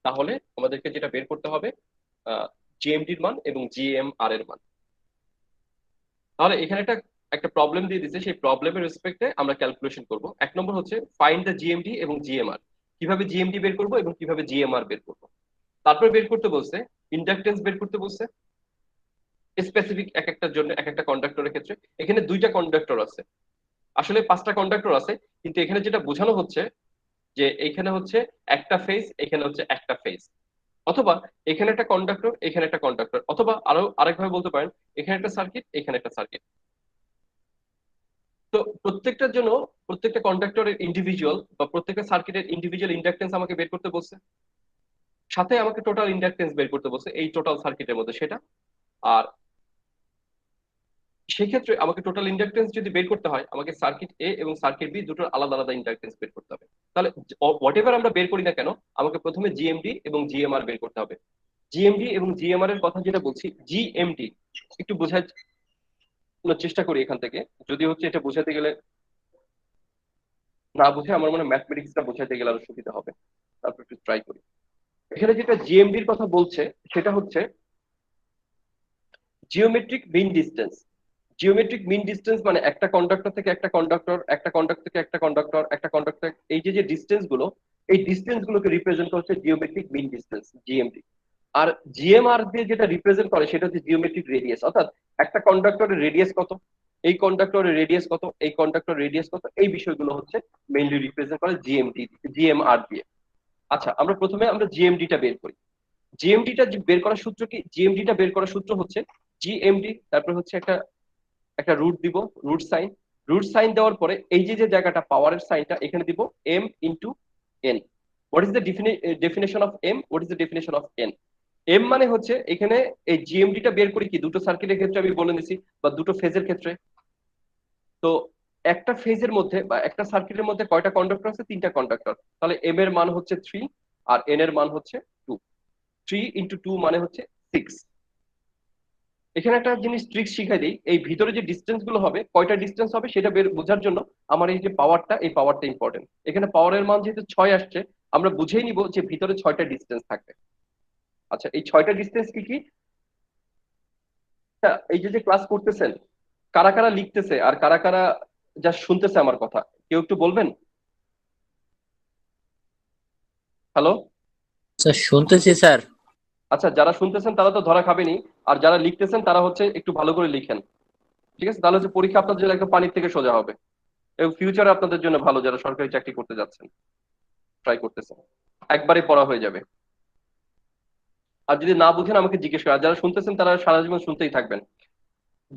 তাহলে আমাদেরকে যেটা বের করতে হবে জিএমডির মান এবং জিএমআর এর মান। তাহলে এখানে একটা একটা প্রবলেম দিয়ে দিচ্ছে, সেই প্রবলেমের রেসপেক্টে আমরা ক্যালকুলেশন করব। 1 নম্বর হচ্ছে ফাইন্ড দ্য জিএমডি এবং জিএমআর। কিভাবে জিএমডি বের করব এবং কিভাবে জিএমআর বের করব। তারপর বের করতে বলছে ইন্ডাকটেন্স বের করতে বলছে স্পেসিফিক এক একটার জন্য, এক একটা কন্ডাক্টরের ক্ষেত্রে। এখানে 2টা কন্ডাক্টর আছে, আসলে 5টা কন্ডাক্টর আছে, কিন্তু এখানে যেটা বোঝানো হচ্ছে যে এখানে হচ্ছে একটা ফেজ, এখানে হচ্ছে একটা ফেজ, অথবা এখানে একটা কন্ডাক্টর এখানে একটা কন্ডাক্টর, অথবা আরো আরেকভাবে বলতে পারেন এখানে একটা সার্কিট এখানে একটা সার্কিট। তো প্রত্যেকটার জন্য প্রত্যেকটা কন্ডাক্টরের ইন্ডিভিজুয়াল বা প্রত্যেকটা সার্কিটের ইন্ডিভিজুয়াল ইন্ডাকটেন্স আমাকে বের করতে বলছে, সাথে আমাকে টোটাল ইন্ডাকটেন্স বের করতে বলছে এই টোটাল সার্কিটের মধ্যে সেটা। আর সেক্ষেত্রে আমাকে টোটাল ইন্ডাকটেন্স যদি বের করতে হয় আমাকে সার্কিট এ এবং সার্কিট বি দুটোর আলাদা আলাদা ইন্ডাকটেন্স বের করতে হবে। তাহলে হোয়াট এভার আমরা বের করি না কেন আমাকে প্রথমে জিএমডি এবং জিএমআর বের করতে হবে। জিএমডি এবং জিএমআর এর কথা যেটা বলছি, জিএমডি একটু বোঝার চেষ্টা করি এখান থেকে, যদি হচ্ছে এটা বোঝাতে গেলে না বুঝে আমার মনে হয় ম্যাথমেটিক্সটা বোঝাতে গেলে আরো সুবিধা হবে, তারপর একটু ট্রাই করি। এখানে যেটা জিএমডির কথা বলছে সেটা হচ্ছে geometric mean distance. Geometric mean distance মানে একটা কন্ডাক্টর থেকে একটা কন্ডাক্টর, একটা কন্ডাক্টর থেকে একটা কন্ডাক্টর, একটা কন্ডাক্টর, এই যে যে ডিস্টেন্স গুলো, এই ডিস্টেন্স গুলোকে রিপ্রেজেন্ট করছে জিওমেট্রিক মিন ডিস্টেন্স জিএমডি। আর জিএমআর দিয়ে যেটা রিপ্রেজেন্ট করে সেটা হচ্ছে জিওমেট্রিক রেডিয়াস, অর্থাৎ একটা কন্ডাক্টরের রেডিয়াস কত, এই কন্ডাক্টরের রেডিয়াস কত, এই কন্ডাক্টর রেডিয়াস কত, এই বিষয়গুলো হচ্ছে মেইনলি রিপ্রেজেন্ট করে জিএমডি জিএমআর দিয়ে। আচ্ছা, আমরা প্রথমে আমরা জিএমডিটা বের করি। জিএমডিটা বের করার সূত্র কি? জিএমডিটা বের করার সূত্র হচ্ছে জিএমডি, তারপর হচ্ছে একটা একটা রুট দিব, রুট সাইন। রুট সাইন দেওয়ার পরে এই যে যে জায়গাটা পাওয়ারের সাইনটা এখানে দিব M into N. What is the definition of M? What is the definition of N? M মানে হচ্ছে এখানে এই জিএমডিটা বের করি কি দুটো সার্কিটের ক্ষেত্রে আমি বলে নিছি, বা দুটো ফেজের ক্ষেত্রে। তো একটা ফেজের মধ্যে বা একটা সার্কিটের মধ্যে কয়টা কন্ডাক্টর আছে? 3টা কন্ডাক্টর। তাহলে এম এর মান হচ্ছে 3 আর এন এর মান হচ্ছে 2। 3 ইন্টু 2 মানে হচ্ছে 6। এখানে একটা জিনিস ট্রিক শিখাই দিই, এই ভিতরে যে ডিস্টেন্স গুলো হবে, কয়টা ডিস্টেন্স হবে সেটা বোঝার জন্য আমার এই যে পাওয়ারটা, এই পাওয়ারটা ইম্পর্টেন্ট। এখানে পাওয়ারের মান যেহেতু 6 আসছে, আমরা বুঝেই নিব যে ভিতরে 6টা ডিস্টেন্স থাকবে। আচ্ছা, এই 6টা ডিস্টেন্স কি কি? আচ্ছা, এই যে যে ক্লাস করতেছেন, কারা কারা লিখতেছে আর কারা কারা যা শুনতেছে আমার কথা, কেউ একটু বলবেন? হ্যালো? স্যার শুনতেছি স্যার। আচ্ছা, যারা শুনতেছেন তারা তো ধরা খাবেনি, আর যারা লিখতেছেন তারা হচ্ছে একটু ভালো করে লিখেন, ঠিক আছে? তাহলে হচ্ছে পরীক্ষা আপনাদের জন্য একদম পানির থেকে সোজা হবে, এবং ফিউচারে আপনাদের জন্য ভালো, যারা সরকারি চাকরি করতে যাচ্ছেন, ট্রাই করতেছেন, একবারে পড়া হয়ে যাবে। আর যদি না বুঝেন আমাকে জিজ্ঞেস করেন। আর যারা শুনতেছেন তারা সারা জীবন শুনতেই থাকবেন।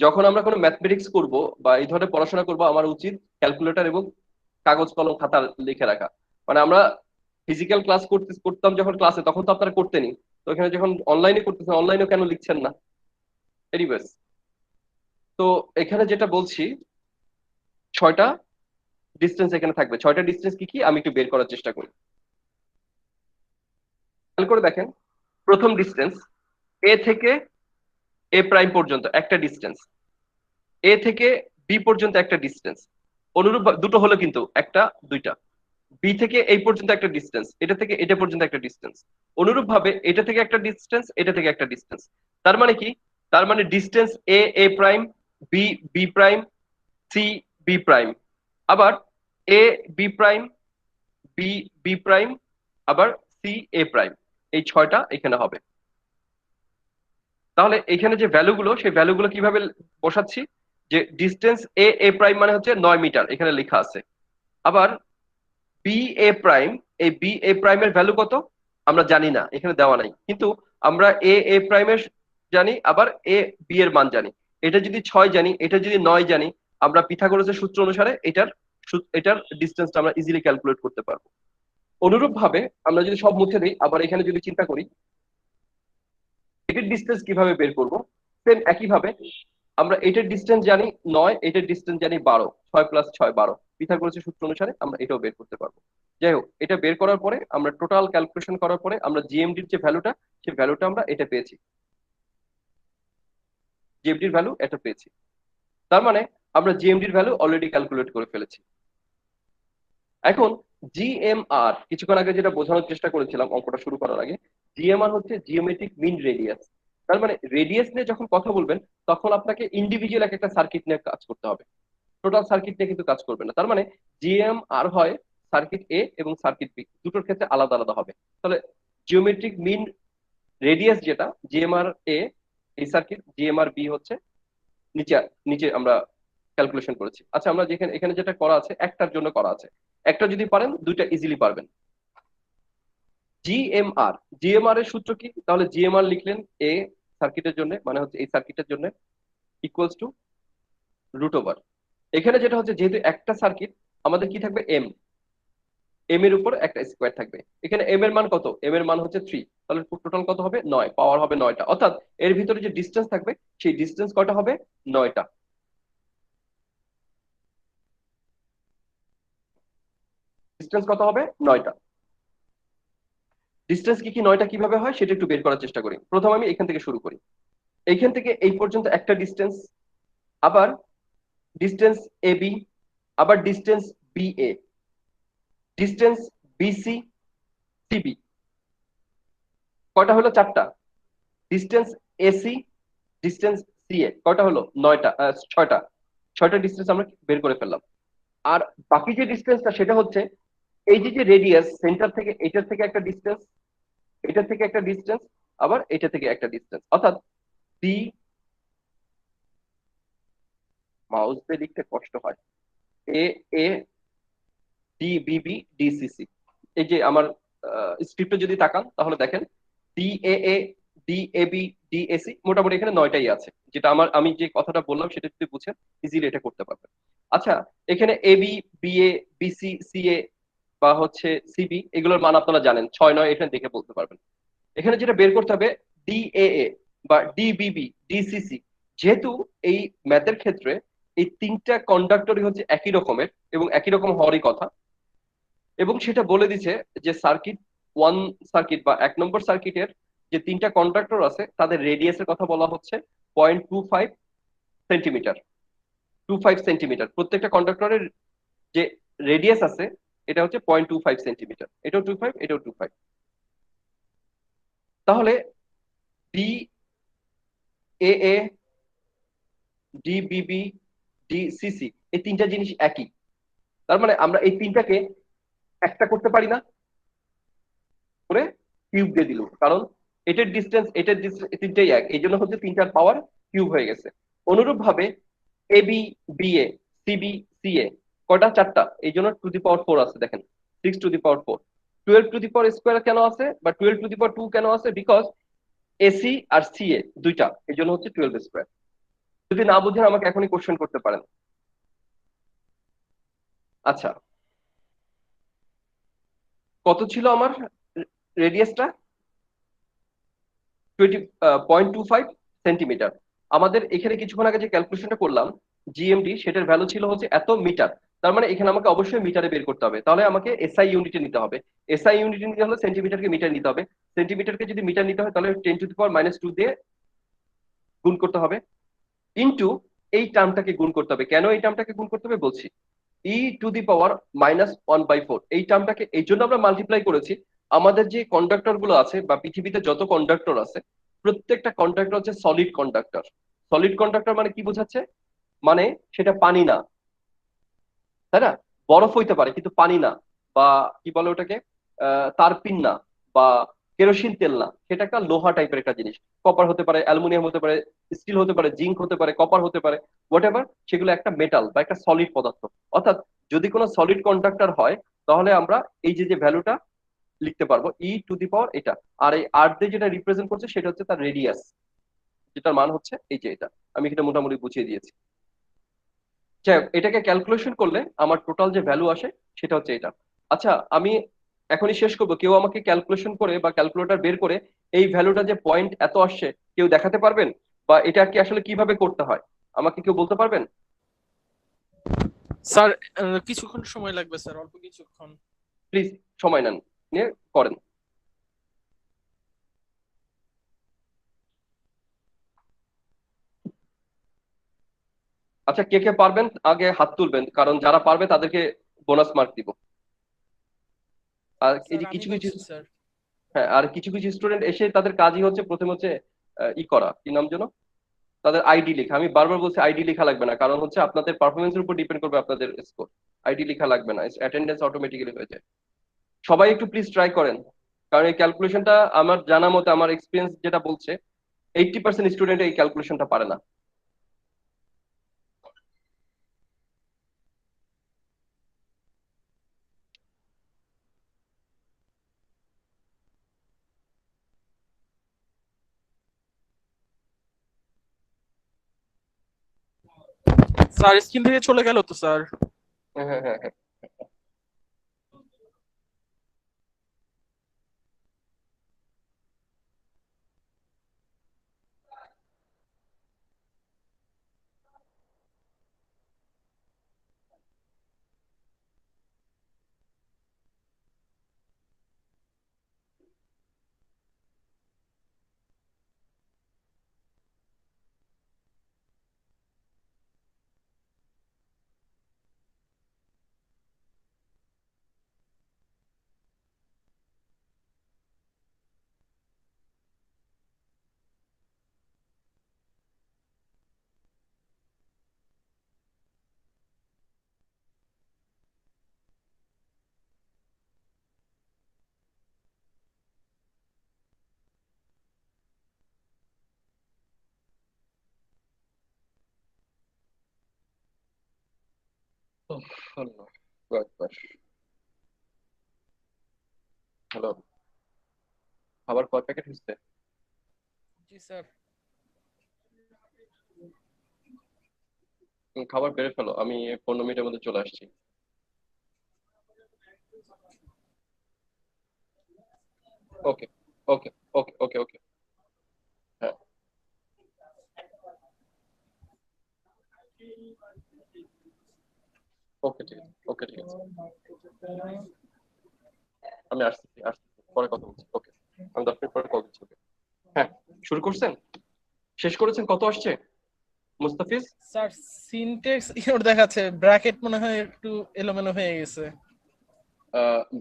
যখন আমরা কোনো ম্যাথমেটিক্স করব বা এই ধরনের পড়াশোনা করব, আমার উচিত ক্যালকুলেটর এবং কাগজ কলম খাতা লিখে রাখা। মানে আমরা ফিজিক্যাল ক্লাস করতাম যখন ক্লাসে, তখন তো আপনারা করতেনই, তো এখানে যখন অনলাইনে করতেছেন, অনলাইনেও কেন লিখছেন না? এনিওয়েজ, তো এখানে যেটা বলছি, 6টা ডিস্টেন্স এখানে থাকবে। 6টা ডিস্টেন্স কি কি আমি একটু বের করার চেষ্টা করি। খেয়াল করে দেখেন, প্রথম ডিস্টেন্স এ থেকে এ প্রাইম পর্যন্ত একটা ডিস্টেন্স, এ থেকে বি পর্যন্ত একটা ডিস্টেন্স। অনুরূপ দুটো হলো কিন্তু, একটা দুইটা। বি থেকে এই পর্যন্ত একটা ডিস্টেন্স, এটা থেকে এটা পর্যন্ত একটা ডিস্টেন্স। অনুরূপ ভাবে এটা থেকে একটা ডিস্টেন্স, এটা থেকে একটা ডিস্টেন্স। তার মানে কি? তার মানে distance A A prime, B B prime, C B prime, আবার A B prime, B B prime, আবার সি এ প্রাইম। এই 6টা এখানে হবে। তাহলে এখানে যে ভ্যালুগুলো, সেই ভ্যালুগুলো কিভাবে বসাচ্ছি? যে ডিস্টেন্স এ এ প্রাইম মানে হচ্ছে 9 মিটার, এখানে লেখা আছে। আবার বি এ প্রাইম, এই বি এ প্রাইমের ভ্যালু কত আমরা জানি না, এখানে দেওয়া নাই, কিন্তু আমরা এ এ প্রাইমের জানি, আবার এ বি এর মান জানি। এটা যদি 6 জানি, এটা যদি 9 জানি, আমরা পিথাগোরাসের সূত্র অনুসারে এটার ডিস্টেন্সটা আমরা ইজিলি ক্যালকুলেট করতে পারবো। অনুরূপ ভাবে আমরা যদি সব মুছে দিই, আবার এখানে যদি চিন্তা করি এটার ডিস্টেন্স কিভাবে বের করব, সেম একই ভাবে আমরা এটার ডিস্টেন্স জানি 9, এটার ডিস্টেন্স জানি 12, 6 + 6 12, পিথাগোরাসের সূত্র অনুসারে আমরা এটাও বের করতে পারবো। যাই হোক, এটা বের করার পরে আমরা টোটাল ক্যালকুলেশন করার পরে আমরা জিএমডির যে ভ্যালুটা, সেই ভ্যালুটা আমরা এটা পেয়েছি, জিএমডির ভ্যালু এটা পেয়েছি। তার মানে আমরা জিএমডির ভ্যালু অলরেডি ক্যালকুলেট করে ফেলেছি। এখন জিএমআর, কিছুক্ষণ আগে যেটা বোঝানোর চেষ্টা করেছিলাম অঙ্কটা শুরু করার আগে, জিএমআর হচ্ছে জিওমেট্রিক মিন রেডিয়াস। তার মানে রেডিয়াস নিয়ে যখন কথা বলবেন, তখন আপনাকে ইন্ডিভিজুয়াল একটা সার্কিট নিয়ে কাজ করতে হবে, টোটাল সার্কিট নিয়ে কিন্তু কাজ করবে না। তার মানে জিএমআর হয় সার্কিট এ এবং সার্কিট বি, দুটোর ক্ষেত্রে আলাদা আলাদা হবে। তাহলে জিওমেট্রিক মিন রেডিয়াস যেটা জিএমআর এ, এই সার্কিট জিএমআর বি হচ্ছে নিচে নিচে আমরা ক্যালকুলেশন করেছি। আচ্ছা, আমরা যেখানে এখানে যেটা করা আছে, একটার জন্য করা আছে, একটা যদি পারেন দুইটা ইজিলি পারবেন। জিএমআর, জিএমআর এর সূত্র কি? তাহলে জিএমআর লিখলেন এ সার্কিটের জন্য, মানে হচ্ছে এই সার্কিটের জন্য, ইকুয়ালস টু √। এখানে যেটা হচ্ছে, যেহেতু একটা সার্কিট, আমাদের কি থাকবে? এম, এম এর উপর একটা স্কোয়ার থাকবে। এখানে এম এর মান কত? এম এর মান হচ্ছে 3। তাহলে টোটাল কত হবে? 9, পাওয়ার হবে 9টা। অর্থাৎ এর ভিতরে যে ডিস্টেন্স থাকবে, সেই ডিস্টেন্স কয়টা হবে? 9টা। ডিস্টেন্স কত হবে? 9টা। ডিস্টেন্স কি কি 9টা কিভাবে হয় সেটা একটু বের করার চেষ্টা করি। প্রথম আমি এখান থেকে শুরু করি। এইখান থেকে এই পর্যন্ত একটা ডিস্টেন্স, আবার ডিস্টেন্স এ বি, আবার distance B A, distance BC CB, কয়টা হলো? 4টা। ডিস্টেন্স এসি, ডিস্টেন্স সিএ, কয়টা হলো? 9টা, 6টা। 6টা ডিস্টেন্স আমরা বের করে ফেললাম। আর বাকি যে ডিস্টেন্সটা, সেটা হচ্ছে এই যে যে রেডিয়াস, সেন্টার থেকে এটার থেকে একটা ডিস্টেন্স, এটার থেকে একটা ডিস্টেন্স, আবার এটা থেকে একটা ডিস্টেন্স। অর্থাৎ ডি, মাউস দিয়ে লিখতে কষ্ট হয়, এ এ, ডি বিবি, ডিসিসি। এই যে আমার স্ক্রিপ্টে যদি তাকান তাহলে দেখেন D A A, D A B, D AC, মোটামুটি এখানে 9টাই আছে। যেটা আমি যে কথাটা বললাম সেটা যদি বুঝেন, ইজিলি এটা করতে পারবেন। আচ্ছা, এখানে A B, B A, BC, C এ বা হচ্ছে সিবি, এগুলোর মান আপনারা জানেন, 6 9 এখানে দেখে বলতে পারবেন। এখানে যেটা বের করতে হবে, ডিএএ বা ডিবিবি, ডিসিসি। যেহেতু এই ম্যাথের ক্ষেত্রে এই তিনটা কন্ডাক্টরই হচ্ছে একই রকমের এবং একই রকম হওয়ারই কথা, এবং সেটা বলে দিছে যে সার্কিট ওয়ান সার্কিট বা 1 নম্বর সার্কিটের যে তিনটা কন্ডাক্টর আছে তাদের রেডিয়াসের কথা বলা হচ্ছে 0.25 সেন্টিমিটার। 25 সেন্টিমিটার প্রত্যেকটা কন্ডাক্টরের যে রেডিয়াস আছে এটা হচ্ছে 0.25 সেন্টিমিটার, এটাও 25, এটাও 25। তাহলে D A A, D Bibi, D CC, এই তিনটা জিনিস একই। তার মানে আমরা এই তিনটাকে একটা করতে পারি না, করে কিউব দিয়ে দিল, কারণ এটার ডিস্টেন্স এটার ডিস্টেন্স তিনটাই এক, এই জন্য হচ্ছে তিনটার পাওয়ার কিউব হয়ে গেছে। অনুরূপ ভাবে A B B A, CB CA কয়টা? চারটা, এই জন্য টু দি পাওয়ার 4 আছে। দেখেন 6 two the power 4। 12 two the power square কেন আছে বা 12 টু দি পাওয়ার 2 কেন আছে? বিকজ এসি আর সিএ দুইটা, এই জন্য হচ্ছে 12 স্কোয়ার। যদি না বুঝেন আমাকে এখনই কোশ্চেন করতে পারেন। আচ্ছা, কত ছিল আমার রেডিয়াসটা? 0.25 সেন্টিমিটার। আমাদের এখানে কিছুক্ষণ আগে যে ক্যালকুলেশনটা করলাম জিএমডি, সেটার ভ্যালু ছিল হচ্ছে এত মিটার। তার মানে এখানে আমাকে অবশ্যই মিটারে বের করতে হবে, তাহলে আমাকে এসআই ইউনিটে নিতে হবে। এসআই ইউনিটে নিতে হলে সেন্টিমিটারকে মিটার নিতে হবে, সেন্টিমিটারকে যদি মিটার নিতে হয় তাহলে 10 টু দি পাওয়ার -2 দিয়ে গুণ করতে হবে, ইনটু এই টার্মটাকে গুণ করতে হবে। কেন এই টার্মটাকে গুণ করতে হবে বলছি। e⁻⁻1/4 এই টার্মটাকে এই জন্য আমরা মাল্টিপ্লাই করেছি। আমাদের যে কন্ডাক্টর গুলো আছে বা পৃথিবীতে যত কন্ডাক্টর আছে প্রত্যেকটা কন্ডাক্টর হচ্ছে সলিড কন্ডাক্টর। সলিড কন্ডাক্টর মানে কি বোঝাচ্ছে? মানে সেটা পানি না, তাই না? বরফ হইতে পারে কিন্তু পানি না, বা কি বলে ওটাকে, তারপিন না, বা কেরোসিন তেল না, সেটা একটা লোহা টাইপের একটা জিনিস। কপার হতে পারে, অ্যালুমিনিয়াম হতে পারে, স্টিল হতে পারে, জিঙ্ক হতে পারে, কপার হতে পারে, হোয়াট এভার, সেগুলো একটা মেটাল বা একটা সলিড পদার্থ। অর্থাৎ যদি কোনো সলিড কন্ডাক্টর হয় তাহলে আমরা এই যে যে ভ্যালুটা লিখতে পারবো e⁻, এটা। আর এই আর দিয়ে যেটা রিপ্রেজেন্ট করছে সেটা হচ্ছে তার রেডিয়াস, যেটার মান হচ্ছে এই যে এটা। আমি এটা মোটামুটি বুঝিয়ে দিয়েছি। যাই হোক, এটাকে ক্যালকুলেশন করলে আমার টোটাল যে ভ্যালু আসে সেটা হচ্ছে এটা। আচ্ছা, আমি এখনই শেষ করবো। কেউ আমাকে ক্যালকুলেশন করে বা ক্যালকুলেটর বের করে এই ভ্যালুটা যে পয়েন্ট এত আসছে কেউ দেখাতে পারবেন? বা এটা কি আসলে কিভাবে করতে হয় আমাকে কেউ বলতে পারবেন? স্যার কিছুক্ষণ সময় লাগবে স্যার, অল্প কিছুক্ষণ। প্লিজ সময় নেন, নিয়ে করেন। আচ্ছা, কে কে পারবেন আগে হাত তুলবেন, কারণ যারা পারবে তাদেরকে বোনাস মার্ক দিব। আর এই স্যার যে আমি কিছু কিছু, বলছি স্যার। হ্যাঁ, আর কিছু কিছু স্টুডেন্ট এসে তাদের কাজই হচ্ছে প্রথমে হচ্ছে ই করা, কি নাম যেন, তাদের আইডি লেখা। আমি বারবার বলছি আইডি লেখা লাগবে না, কারণ হচ্ছে আপনাদের পারফরমেন্সের উপর ডিপেন্ড করবে আপনাদের স্কোর। আইডি লেখা লাগবে না, অ্যাটেন্ডেন্স অটোমেটিক্যালি হয়ে যায়। সবাই একটু প্লিজ ট্রাই করেন, কারণ এই ক্যালকুলেশনটা আমার জানা মতে, আমার এক্সপিরিয়েন্স যেটা বলছে 80% স্টুডেন্ট এই ক্যালকুলেশনটা পারে না। স্যার স্ক্রিন থেকে চলে গেল তো স্যার। হ্যাঁ হ্যাঁ হ্যাঁ হ্যাঁ। উফ, আল্লাহ আকবার। হ্যালো, খাবার কয় প্যাকেট হচ্ছে? জি স্যার। খাবার বেড়ে ফেলো, আমি 15 মিনিটের মধ্যে চলে আসছি। ওকে ওকে ওকে ওকে ওকে। হ্যাঁ। ওকে ঠিক আছে, ওকে ঠিক আছে, আমি আসতেছি আসতেছি, পরে কথা বলছি। ওকে, আমি 10 মিনিট পরে কল দিচ্ছি। ওকে, হ্যাঁ, শুরু করছেন? শেষ করেছেন? কত আসছে মুস্তাফিজ? স্যার সিনট্যাক্স ইওর দেখাচ্ছে, ব্র্যাকেট মনে হয় একটু এলোমেলো হয়ে গেছে।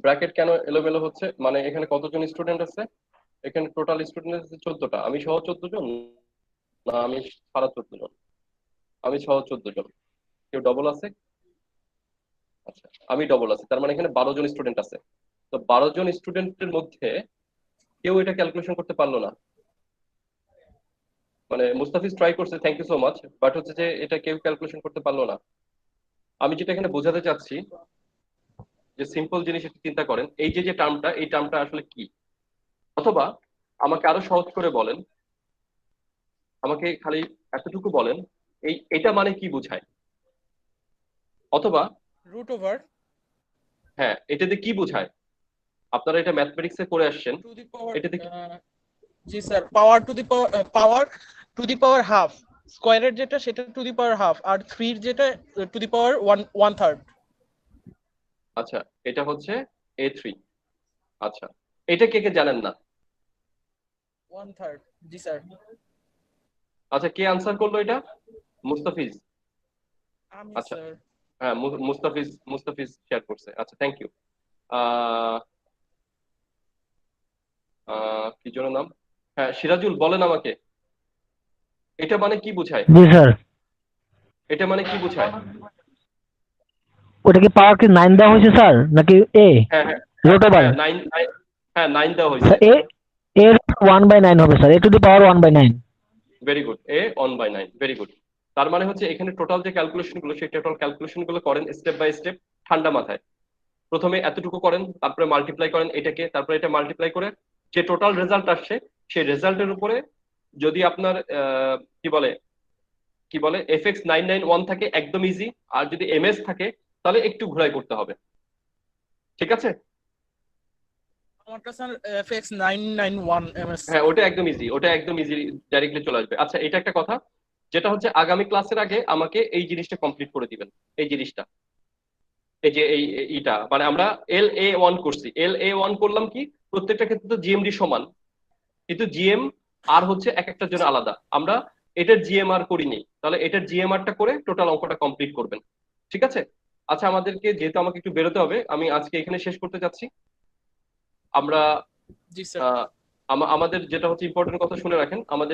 ব্র্যাকেট কেন এলোমেলো হচ্ছে? মানে এখানে কতজন স্টুডেন্ট আছে? এখানে টোটাল স্টুডেন্ট আছে 14টা, আমি সহ 14 জন, না আমি সারা 14 জন? আমি সহ 14 জন। কেউ ডবল আছে? আচ্ছা, আমি ডবল আছে, তার মানে এখানে 12 জন স্টুডেন্ট আছে। তো 12 জন স্টুডেন্টের মধ্যে কেউ এটা ক্যালকুলেশন করতে পারলো না। মানে মুস্তাফিজ ট্রাই করছে, thank you so much, but হচ্ছে যে এটা কেউ ক্যালকুলেশন করতে পারলো না। আমি যেটা এখানে বোঝাতে চাচ্ছি, যে সিম্পল জিনিস একটু চিন্তা করেন, এই যে যে টার্মটা, এই টার্মটা আসলে কি? অথবা আমাকে আরো সহজ করে বলেন, আমাকে খালি এতটুকু বলেন, এটা মানে কি বোঝায়? অথবা রুট ওভার হ্যাঁ, এটাতে কি বোঝায়? আপনারা এটা ম্যাথমেটিক্সে করে আসছেন, টু দি পাওয়ার, এটাতে জি sir, power to the power to the power half, স্কোয়ারের যেটা সেটা টু দি পাওয়ার হাফ, আর থ্রির যেটা two the power one third. আচ্ছা, এটা হচ্ছে A3। আচ্ছা, এটা কে কে জানেন না? ওয়ান থার্ড, জি স্যার। আচ্ছা, কে আনসার করলো এটা? মুস্তাফিজ। আমি আচ্ছা, স্যার। হ্যাঁ, মুস্তাফিজ, মুস্তাফিজ শেয়ার করছে। আচ্ছা, থ্যাংক ইউ। আহ কি যেন নাম? হ্যাঁ, সিরাজুল, বলেন আমাকে, এটা মানে কি বোঝায়? জি স্যার। এটা মানে কি বোঝায়? ওটা কি পাওয়ার কি 9 দেওয়া হয়েছে স্যার, নাকি এ হ্যাঁ হ্যাঁ রুট ওভার? হ্যাঁ, 9। হ্যাঁ, 9 দেওয়া হয়েছে। স্যার এ এ 1/9 হবে sir, A two the power 1/9। Very good, A1/9, very good. তার মানে হচ্ছে এখানে টোটাল যে ক্যালকুলেশন গুলো, সেই টোটাল ক্যালকুলেশন গুলো করেন স্টেপ বাই স্টেপ, ঠান্ডা মাথায়। প্রথমে এতটুকু করেন, তারপরে মাল্টিপ্লাই করেন এটাকে, তারপরে এটা মাল্টিপ্লাই করে যে টোটাল রেজাল্ট আসছে, সেই রেজাল্টের উপরে যদি আপনার কি বলে FX991 থাকে, একদম ইজি। আর যদি MS থাকে, তাহলে একটু ঘোরাই করতে হবে। ঠিক আছে? আমারটা স্যার FX991 MS। হ্যাঁ, ওটা একদম ইজি, ওটা একদম ইজি, ডাইরেক্টলি চলে আসবে। আচ্ছা, এটা একটা কথা, যেটা হচ্ছে আগামী ক্লাসের আগে আমাকে এই জিনিসটা কমপ্লিট করে দিবেন। এই জিনিসটা, এই যে এইটা মানে আমরা LA1 করছি, LA1 করলাম কি, প্রত্যেকটা ক্ষেত্রে তো GMD সমান, কিন্তু GM আর হচ্ছে এক একটার জন্য আলাদা। আমরা এটার GMR করিনি, তাহলে এটার GMRটা করে টোটাল অঙ্কটা কমপ্লিট করবেন। ঠিক আছে? আচ্ছা, আমাদেরকে যেহেতু আমাকে একটু বেরোতে হবে, আমি আজকে এখানে শেষ করতে চাচ্ছি। আমরা জি স্যার। আমাদের যেটা হচ্ছে ইম্পর্টেন্ট কথা শুনে রাখেন, আমাদের